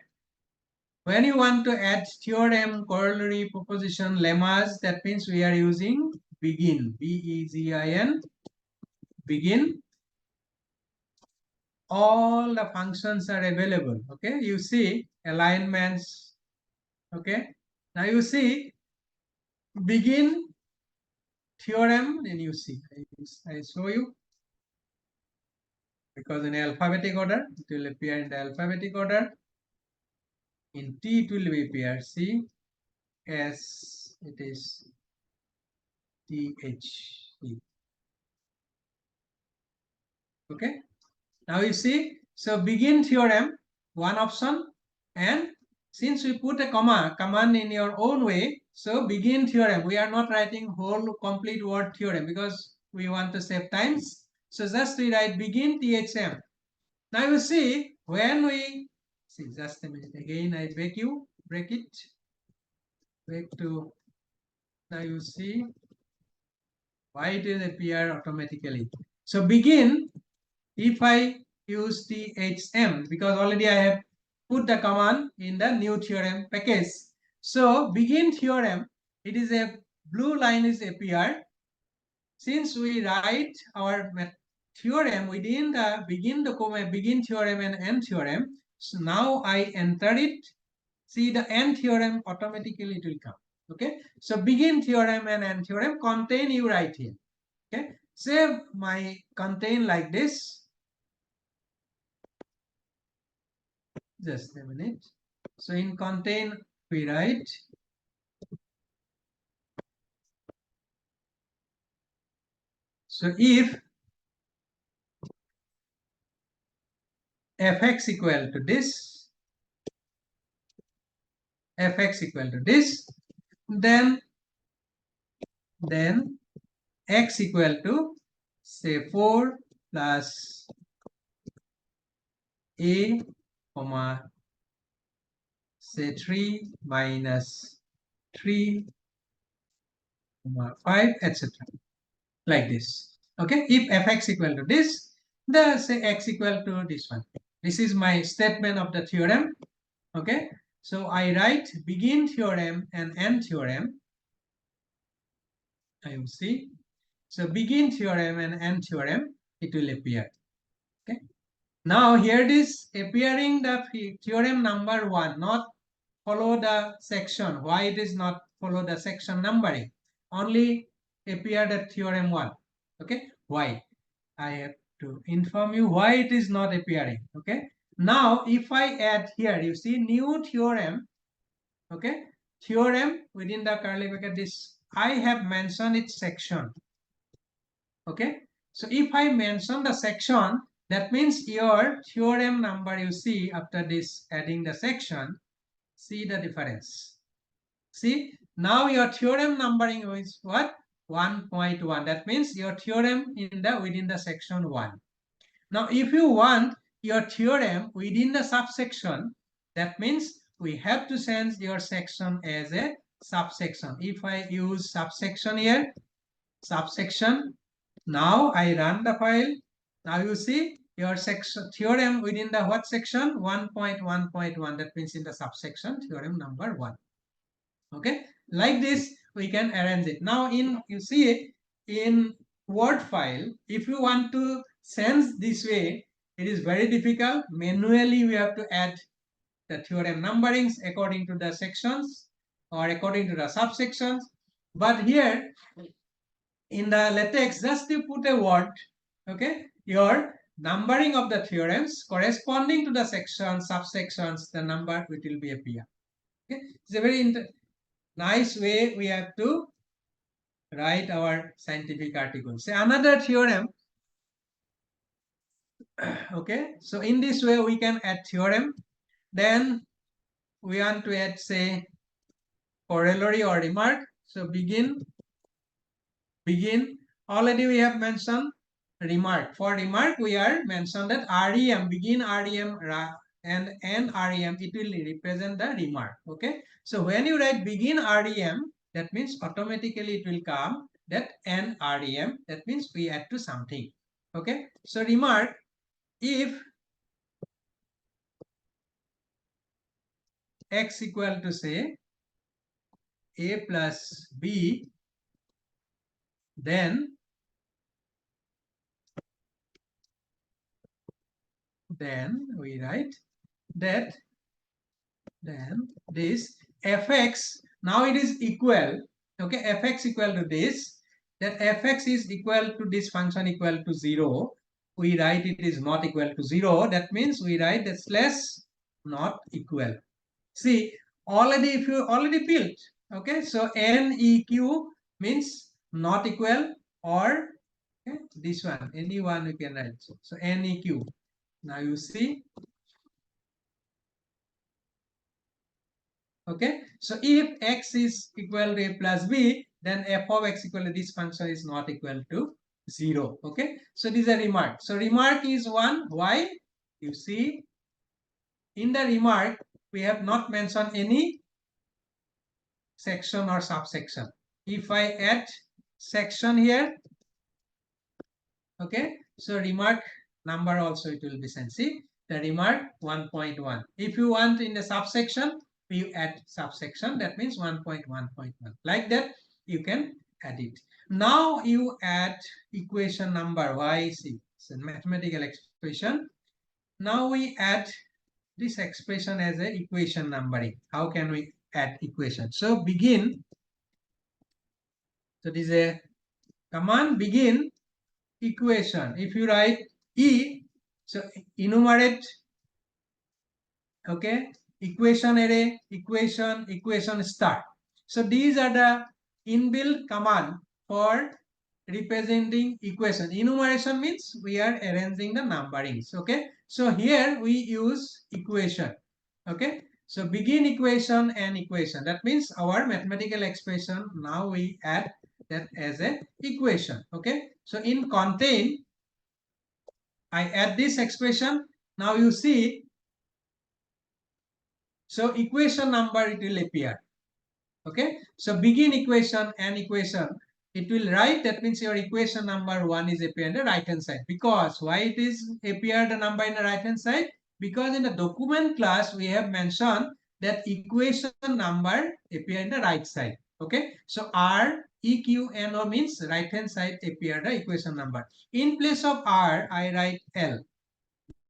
when you want to add theorem, corollary, proposition, lemmas, that means we are using begin, begin, begin. All the functions are available. Okay, you see alignments. Okay, now you see begin theorem, and you see I show you, because in alphabetic order it will appear in the alphabetic order. In T it will appear C, S it is T, H, E. Okay, now you see, so begin theorem, one option, and since we put a command in your own way, so begin theorem, we are not writing whole complete word theorem because we want to save times. So just we write begin THM. Now you see, when we see, just a minute again, I break it, back to, now you see why it will appear automatically. So begin, if I use THM, because already I have put the command in the new theorem package. So begin theorem, it is a blue line is appear. Since we write our theorem within the begin theorem and end theorem, so now I enter it. See, the end theorem automatically it will come. Okay, so begin theorem and end theorem contain you right here. Okay, save my contain like this. Just a minute. So in contain we write so if fx equal to this, fx equal to this, then x equal to say 4 plus a comma say 3 minus 3 comma 5 etc. like this. Okay, if fx equal to this, the say x equal to this one. This is my statement of the theorem. Okay, so I write begin theorem and end theorem. I will see. So begin theorem and end theorem, it will appear. Okay. Now here it is appearing the theorem number 1, not follow the section. Why it is not follow the section numbering? Only appear the theorem 1. Okay. Why? I have to inform you why it is not appearing. Okay. Now if I add here, you see new theorem. Okay. Theorem within the curly bracket, this I have mentioned its section. Okay, so if I mention the section, that means your theorem number, you see after this adding the section, see the difference. See, now your theorem numbering is what? 1.1. That means your theorem in the within the section 1. Now if you want your theorem within the subsection, that means we have to change your section as a subsection. If I use subsection here, subsection, now I run the file. Now you see your section theorem within the what section? 1.1.1. That means in the subsection theorem number 1. Okay, like this we can arrange it. Now in, you see in Word file, if you want to sense this way, it is very difficult. Manually we have to add the theorem numberings according to the sections or according to the subsections. But here in the LaTeX, just you put a word, okay, your numbering of the theorems corresponding to the sections, subsections, the number which will be appear. Okay, it's a very nice way we have to write our scientific articles. Say another theorem. Okay, so in this way we can add theorem. Then we want to add, say, corollary or remark. So begin. Already we have mentioned remark. For remark we are mentioned that rem, begin rem and end rem, it will represent the remark. Okay, so when you write begin rem, that means automatically it will come that end rem, that means we add to something. Okay, so remark, if x equal to, say, a plus b, then we write that then this fx, now it is equal, okay, fx equal to this, that fx is equal to this function equal to 0, we write it is not equal to 0, that means we write that slash not equal. See, already if you already built, okay, so neq means not equal, or okay, this one, any one you can write. So neq, now you see. Okay, so if x is equal to a plus b, then f of x equal to this function is not equal to 0. Okay, so this is a remark. So remark is one. Why? You see, in the remark we have not mentioned any section or subsection. If I add section here, okay, so remark number also it will be sent. See, the remark 1.1. If you want in the subsection, you add subsection, that means 1.1.1. Like that you can add it. Now you add equation number y, c. It's a mathematical expression. Now we add this expression as a equation numbering. How can we add equation? So begin. So this is a command, begin equation. If you write e, so enumerate, okay, equation array, equation start. So these are the inbuilt command for representing equation. Enumeration means we are arranging the numberings. Okay, so here we use equation. Okay, so begin equation and equation, that means our mathematical expression, now we add that as a equation. Okay, so in contain I add this expression. Now you see, so equation number it will appear. Okay, so begin equation and equation it will write, that means your equation number 1 is appear on the right hand side. Because why it is appear the number in the right hand side? Because in the document class we have mentioned that equation number appear in the right side. Okay, so r e q n o means right hand side appear the equation number. In place of r I write l.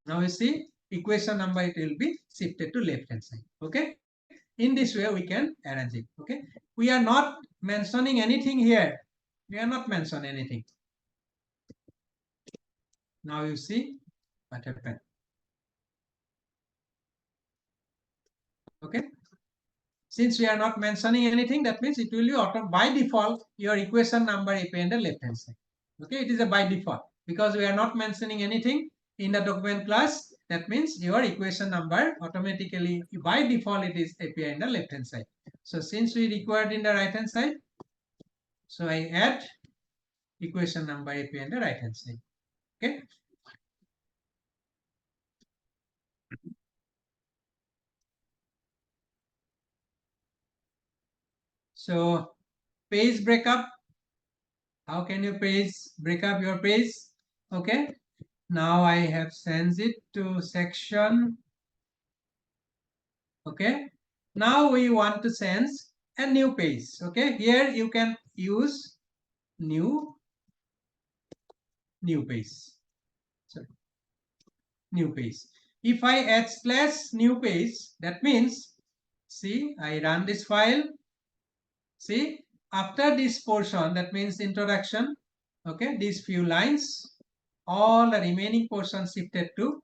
Now you see equation number it will be shifted to left hand side. Okay, in this way we can arrange it. Okay, we are not mentioning anything here, we are not mentioning anything. Now you see what happened. Okay, since we are not mentioning anything, that means it will be auto by default your equation number appear in the left hand side. Okay, it is a by default because we are not mentioning anything in the document class. That means your equation number automatically by default it is appear in the left hand side. So since we required in the right hand side, so I add equation number appear in the right hand side. Okay, so page breakup. How can you break up your page? Okay, now I have sent it to section. Okay, now we want to send a new page. Okay, here you can use new page. Sorry. new page. If I add slash new page, that means, see, I run this file. See, after this portion, that means introduction, okay, these few lines, all the remaining portion shifted to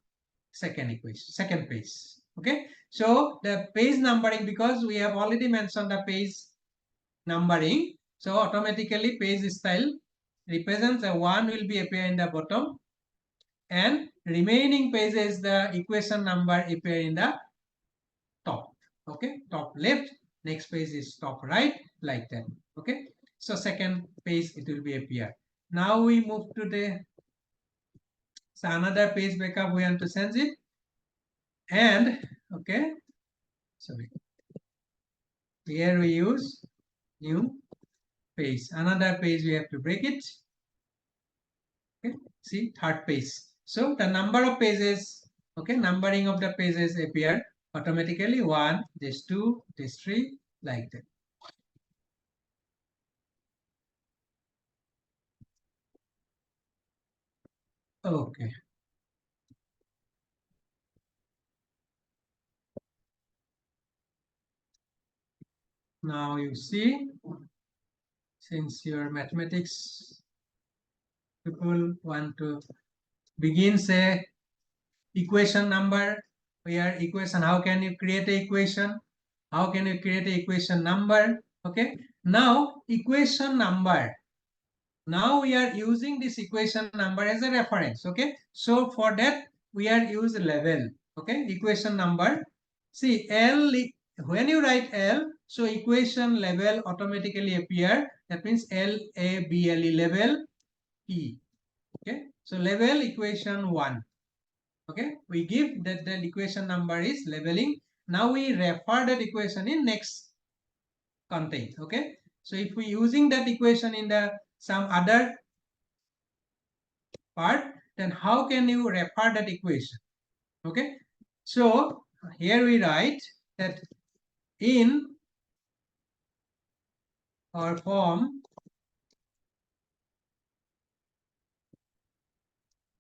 second equation, second page. Okay, so the page numbering, because we have already mentioned the page numbering, so automatically page style represents a 1 will be appear in the bottom, and remaining pages the equation number appear in the top. Okay, top left, next page is top right, like that. Okay, so second page it will be appear. Now we move to the, so another page backup we want to change it, and okay, sorry, here we use new page, another page we have to break it. Okay, see, third page. So the number of pages, okay, numbering of the pages appear automatically. 1, this 2, this 3, like that. Okay. Now you see, since your mathematics people want to begin, say, equation number, where equation, how can you create a equation, how can you create a equation number? Okay, now equation number, now we are using this equation number as a reference. Okay, so for that we are use level. Okay, equation number, see, L, when you write L, so equation level automatically appear, that means LABLE, level E. Okay, so level equation 1. Okay, we give that the equation number is leveling. Now we refer that equation in next content. Okay, so if we using that equation in the some other part, then how can you refer that equation? Okay, so here we write that in our form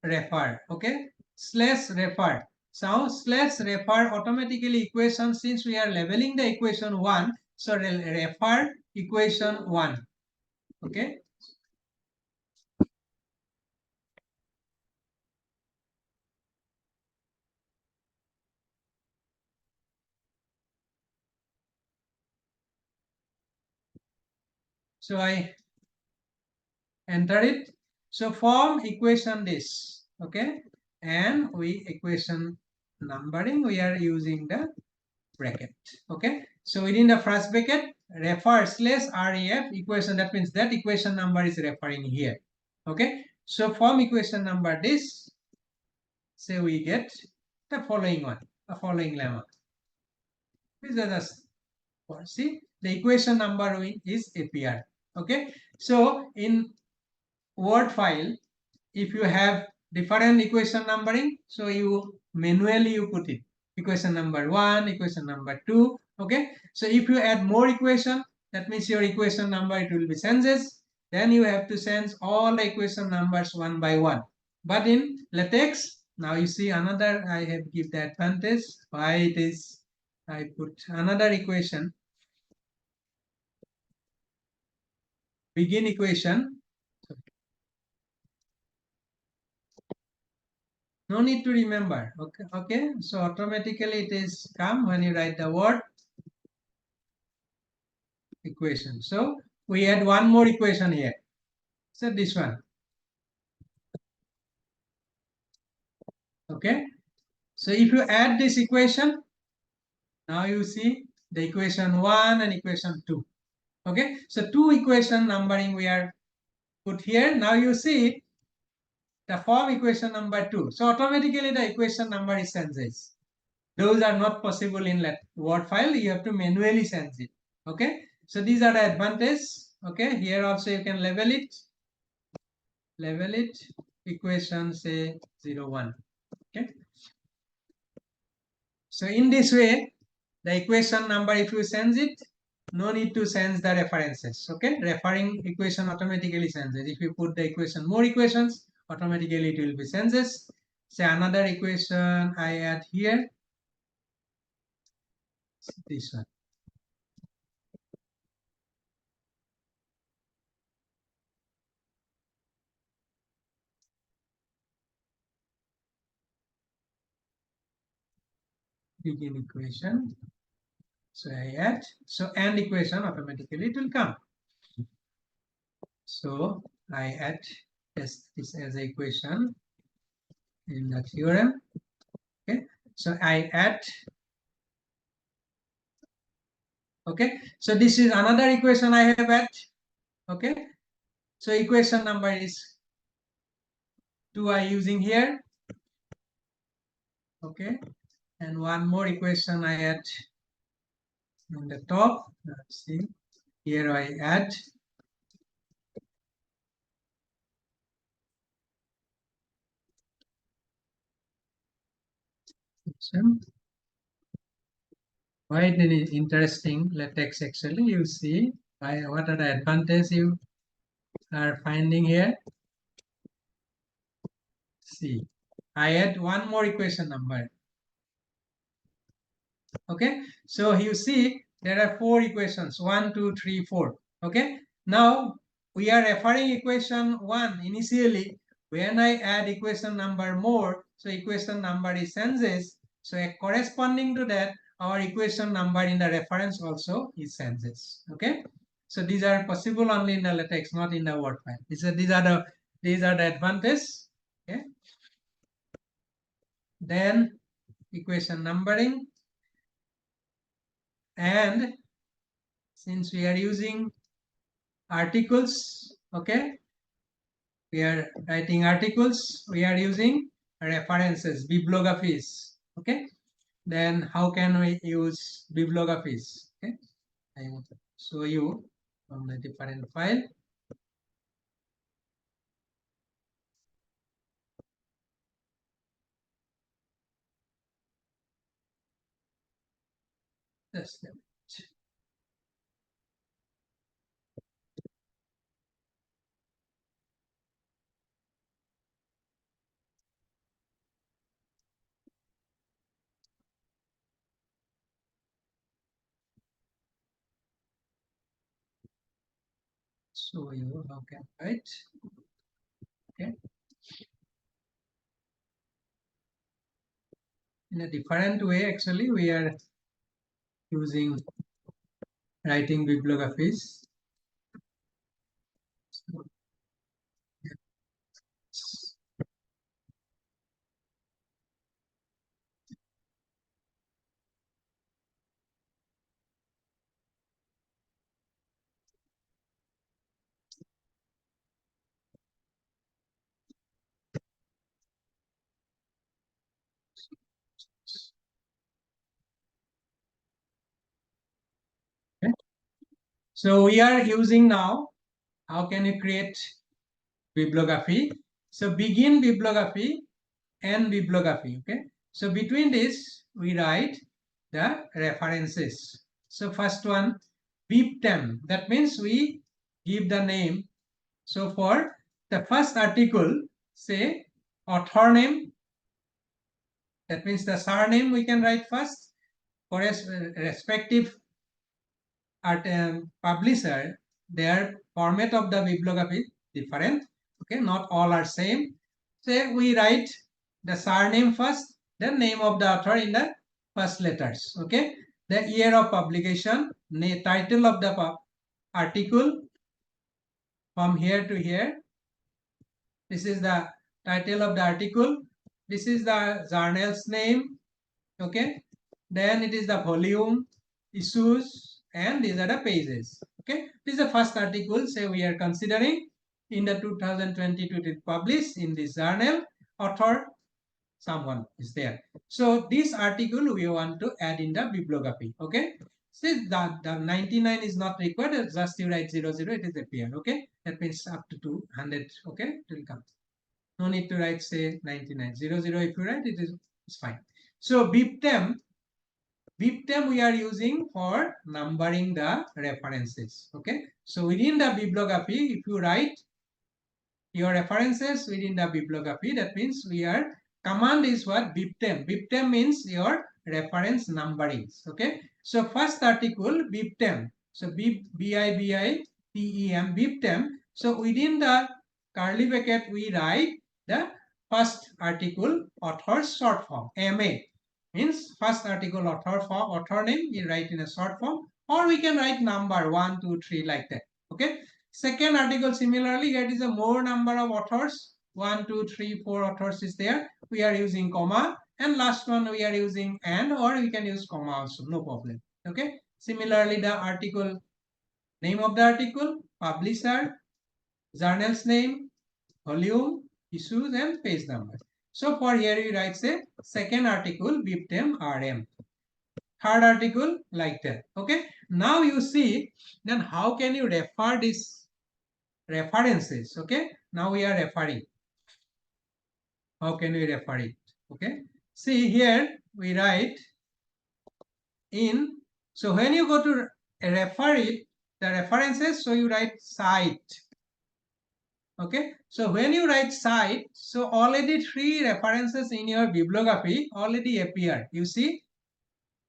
refer, okay, slash refer. So slash refer automatically equation, since we are leveling the equation 1, so refer equation 1. Okay, so I enter it. So form equation this, okay, and we equation numbering, we are using the bracket. Okay, so within the first bracket, refer slash ref equation, that means that equation number is referring here. Okay, so from equation number this, say we get the following one, the following lemma. These are the, see, the equation number is appear. Okay, so in Word file, if you have different equation numbering, so you manually you put it, equation number 1, equation number 2. Okay, so if you add more equation, that means your equation number it will be changes, then you have to change all the equation numbers one by one. But in LaTeX, now you see another, I have give the advantage why it is, I put another equation, begin equation. No need to remember. Okay, okay. So automatically it is come when you write the word equation. So we add one more equation here. So this one. Okay. So if you add this equation, now you see the equation 1 and equation 2. Okay. So two equation numbering we are put here. Now you see the form equation number 2. So automatically the equation number is changes. Those are not possible in Word file. You have to manually change it. Okay, so these are the advantages. Okay, here also you can level it, equation say 0, 1. Okay, so in this way the equation number, if you change it, no need to change the references. Okay, referring equation automatically changes. If you put the equation more equations, automatically it will be changes. say another equation I add here, this one. Begin equation. So I add, so and equation automatically it will come. So I add this as a equation in the theorem. Okay, so I add. Okay, so this is another equation I have add. Okay, so equation number is 2 I using here. Okay, and one more equation I add on the top. Let's see, here I add. Quite interesting LaTeX actually. You see what are the advantages you are finding here. See, I add one more equation number. Okay, so you see there are 4 equations, 1 2 3 4. Okay, now we are referring equation 1 initially. When I add equation number more, so equation number is changes. So corresponding to that, our equation number in the reference also is changes. Okay, so these are possible only in the LaTeX, not in the Word file. These are the advantages. Okay, then equation numbering, and since we are using articles, okay, we are writing articles, we are using references, bibliographies. Okay, then how can we use bibliographies? Okay, I will show you from the different file. Just a minute. Show you how can write. Okay, in a different way actually we are using writing bibliographies. So, okay. So we are using now, how can you create bibliography? So begin bibliography and bibliography. Okay, so between this we write the references. So first one, biptem, that means we give the name. So for the first article, say author name, that means the surname we can write first. For a respective art publisher, their format of the bibliography is different. Okay, not all are same. Say we write the surname first, then name of the author in the first letters. Okay, the year of publication, title of the article from here to here. This is the title of the article. This is the journal's name. Okay, then it is the volume, issues, and these are the pages. Okay, this is the first article. Say we are considering in the 2022 it published in this journal. Author someone is there. So this article we want to add in the bibliography. Okay, see that the 99 is not required. Just you write 00, it is appear. Okay, that means up to 200. Okay, it will come. No need to write say 99. 00 if you write, it's fine. So biptem we are using for numbering the references. Okay, so within the bibliography, if you write your references within the bibliography, that means we are command is what? Biptem. Biptem means your reference numberings. Okay. So first article biptem. So BIBITEM biptem. So within the curly bracket we write the first article author's short form MA. Means first article author name we write in a short form, or we can write number 1, 2, 3 like that. Okay. Second article similarly, here is a more number of authors. 1, 2, 3, 4 authors is there. We are using comma, and last one we are using and, or we can use comma also, no problem. Okay. Similarly, the article name of the article, publisher, journal's name, volume, issues, and page number. So for here we write say second article biptem RM. Third article like that. Okay. Now you see then how can you refer this references. Okay. Now we are referring. How can we refer it? Okay. See here we write in. So when you go to refer it, the references, so you write site. Okay. So when you write site, so already 3 references in your bibliography already appear. You see,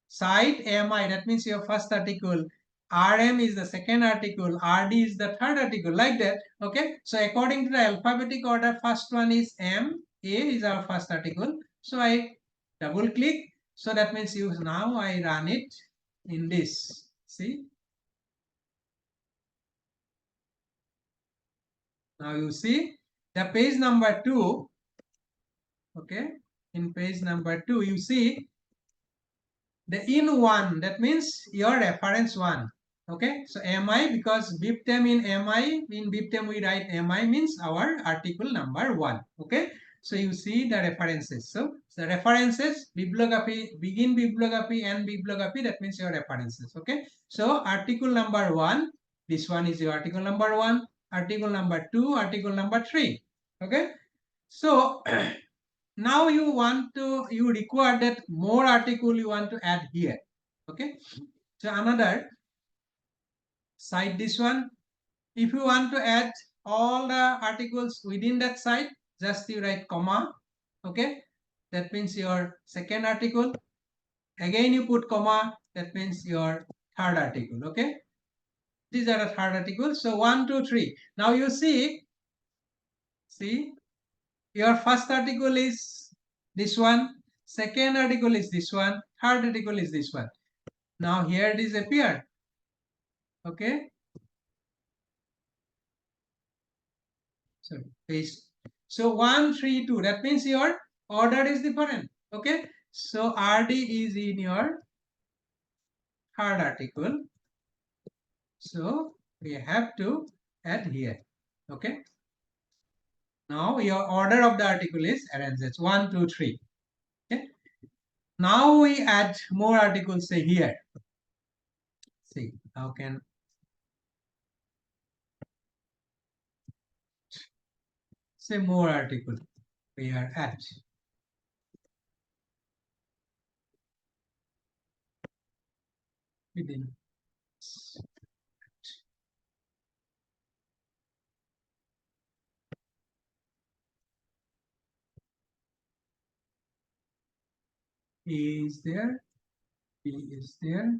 site MI, that means your first article. RM is the second article, RD is the third article, like that. Okay. So according to the alphabetic order, first one is M, A is our first article. So I double click. So that means you now I run it in this. See. Now you see the page number 2. Okay. In page number 2, you see the in 1, that means your reference 1. Okay. So MI, because biptem in MI, in biptem we write MI means our article number 1. Okay. So you see the references. So the references, bibliography, begin bibliography and bibliography, that means your references. Okay. So article number 1, this one is your article number 1, article number 2, article number 3. Okay. So now you want to, you require that more article you want to add here. Okay. So another site, this one, if you want to add all the articles within that site, just you write comma. Okay. That means your second article. Again you put comma, that means your third article. Okay. These are the third article. So 1, 2, 3. Now you see your first article is this one, second article is this one, third article is this one. Now here it is appeared. Okay. So paste. So 1, 3, 2. That means your order is different. Okay. So RD is in your third article. So we have to add here. Okay. Now your order of the article is arranged 1, 2, 3. Okay. Now we add more articles say here. See how can say more article we are at. Within A is there, B is there.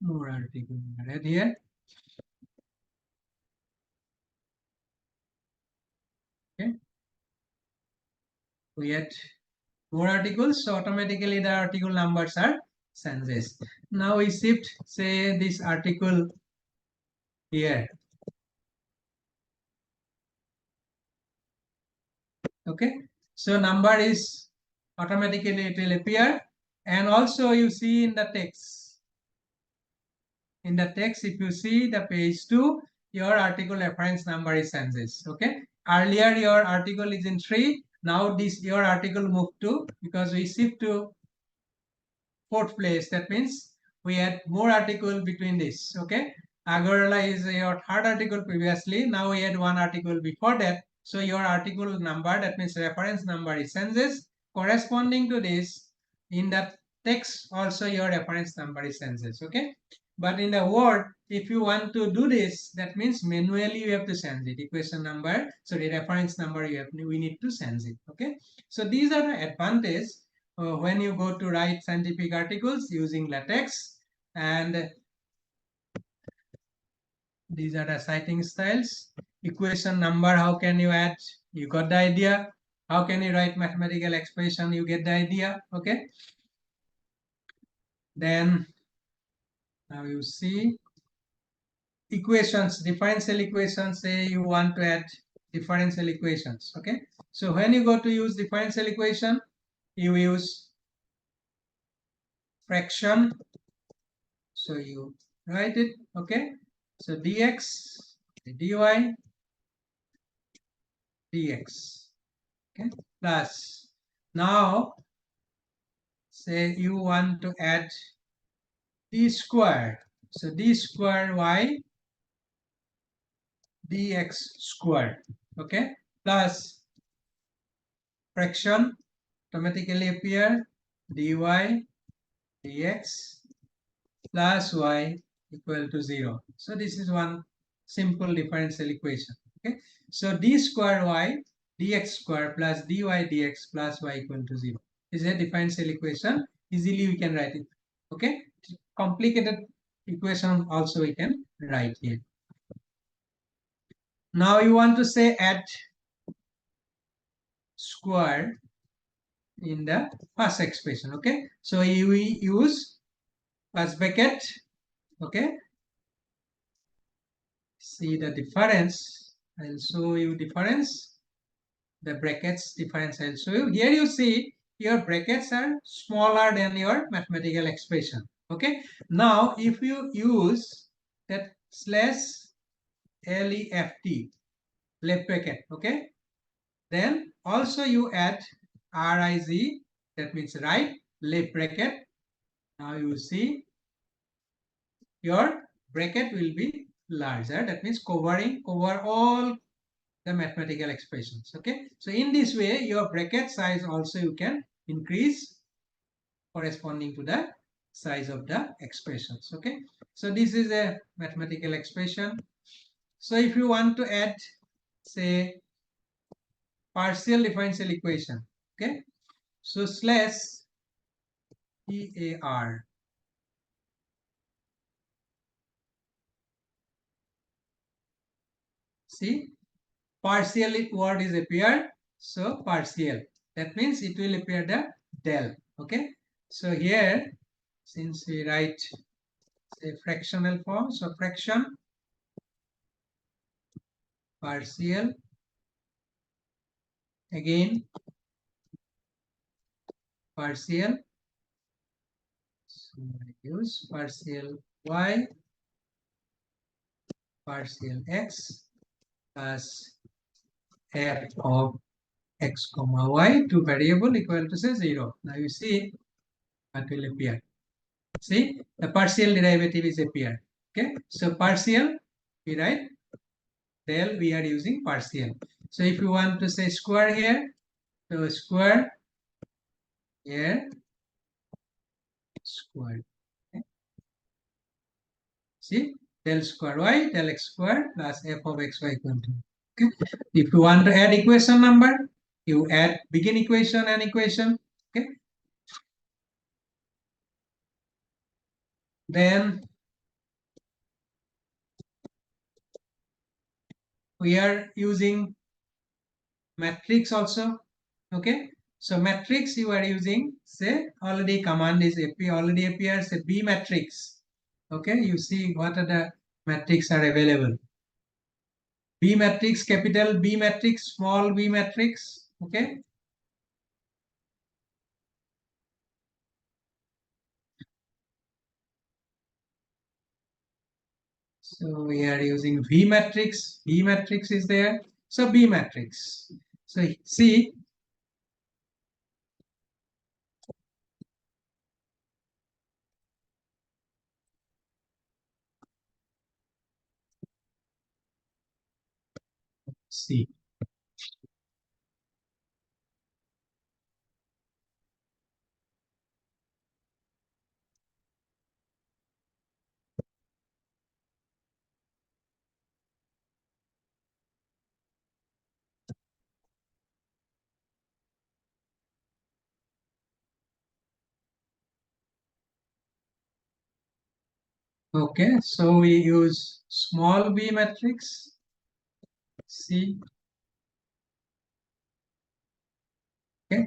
More article right here. Okay. We add more articles, so automatically the article numbers are changed. Now we shift, say, this article here. Okay. So number is automatically it will appear, and also you see in the text. In the text, if you see the page 2, your article reference number is changed. Okay. Earlier your article is in 3. Now this your article moved to, because we shift to 4th place. That means we add more article between this. Okay. Agarwala is your third article previously. Now we add one article before that. So your article number, that means reference number, is changes. Corresponding to this, in the text also your reference number is changes. Okay. But in the Word, if you want to do this, that means manually you have to change it. Equation number, sorry, reference number, we need to change it. Okay. So these are the advantage when you go to write scientific articles using LaTeX, and these are the citing styles. Equation number, how can you add? You got the idea. How can you write mathematical expression? You get the idea. Okay. Then now you see equations, differential equations. Say you want to add differential equations. Okay. So when you go to use differential equation, you use fraction. So you write it. Okay. So dx, dy, dx. Okay. Plus now say you want to add d square. So d square y dx square. Okay. Plus fraction automatically appear dy dx plus y equal to 0. So this is one simple differential equation. Okay. So d square y dx square plus dy dx plus y equal to 0 is a differential equation. Easily we can write it. Okay. Complicated equation also we can write here. Now you want to say add square in the first expression. Okay. So we use first bracket. Okay. See the difference. I'll show you difference. The brackets difference I'll show you. Here you see your brackets are smaller than your mathematical expression. Okay. Now if you use that slash left left bracket, okay, then also you add rig, that means right left bracket. Now you see your bracket will be larger, that means cover all the mathematical expressions. Okay. So in this way your bracket size also you can increase corresponding to the size of the expressions. Okay. So this is a mathematical expression. So if you want to add say partial differential equation, okay, so slash EAR, see partial word is appeared, so partial, that means it will appear the del. Okay. So here since we write say fractional form, so fraction partial, again partial, so I use partial y partial x plus f of x comma y, two variable equal to say 0. Now you see what will appear. See the partial derivative is appeared. Okay. So partial we write del, we are using partial. So if you want to say square here, so square here square. Okay. See del square y del x square plus f of xy equal to. Okay. If you want to add equation number, you add begin equation and equation. Okay. Then we are using matrix also. Okay. So matrix you are using say already command is already appears a B matrix. Okay. You see what are the matrix are available. B matrix, capital B matrix, small b matrix. Okay. So we are using V matrix. B matrix is there. So B matrix. So see C. Okay, so we use small b matrix, C. Okay.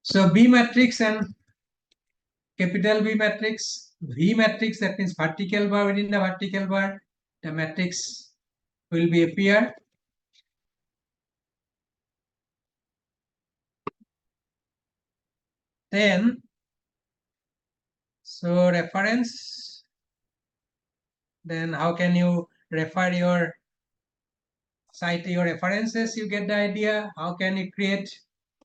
So B matrix and capital B matrix, V matrix, that means vertical bar within the vertical bar, the matrix will be appear. Then, so reference, then how can you refer your cite your references? You get the idea. How can you create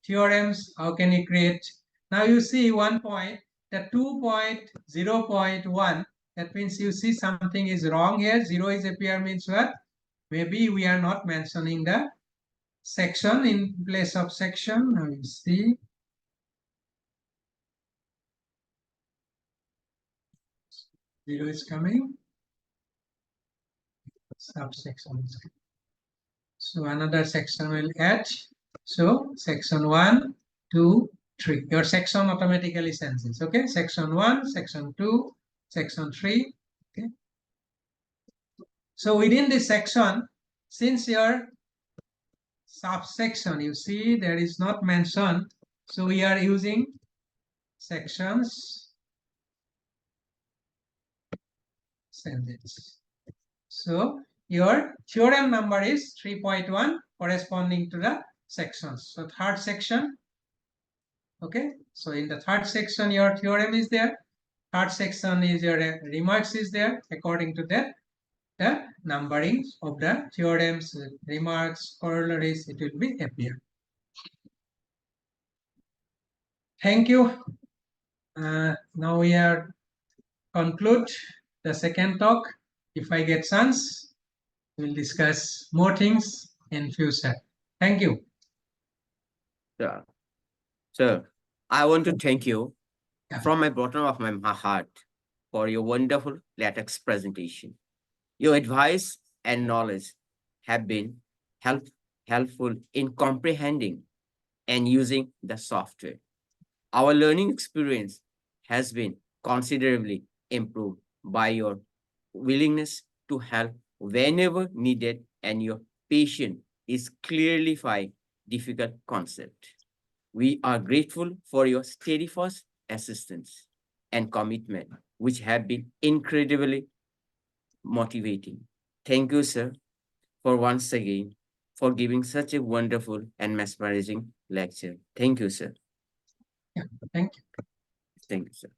theorems? How can you create? Now you see one point, the 2.0.1, that means you see something is wrong here. 0 is appear means what? Maybe we are not mentioning the section in place of section. Now you see. Zero is coming. Subsection is coming. So another section will add. So section 1, 2, 3. Your section automatically senses. Okay. Section 1, section 2, section 3. Okay. So within this section, since your subsection, you see there is not mentioned. So we are using sections sentence. So your theorem number is 3.1 corresponding to the sections. So third section. Okay. So in the third section, your theorem is there. Third section is your remarks is there. According to that, the numbering of the theorems, remarks, corollaries, it will be appear. Thank you. Now we are conclude the second talk. If I get chance, we'll discuss more things in future. Thank you. Sure. Sir, I want to Yeah. thank you from my bottom of my heart for your wonderful LaTeX presentation. Your advice and knowledge have been helpful in comprehending and using the software. Our learning experience has been considerably improved by your willingness to help whenever needed and your patience is clarify difficult concept. We are grateful for your steadfast assistance and commitment, which have been incredibly motivating. Thank you, sir, for once again for giving such a wonderful and mesmerizing lecture. Thank you, sir. Yeah. Thank you. Thank you, sir.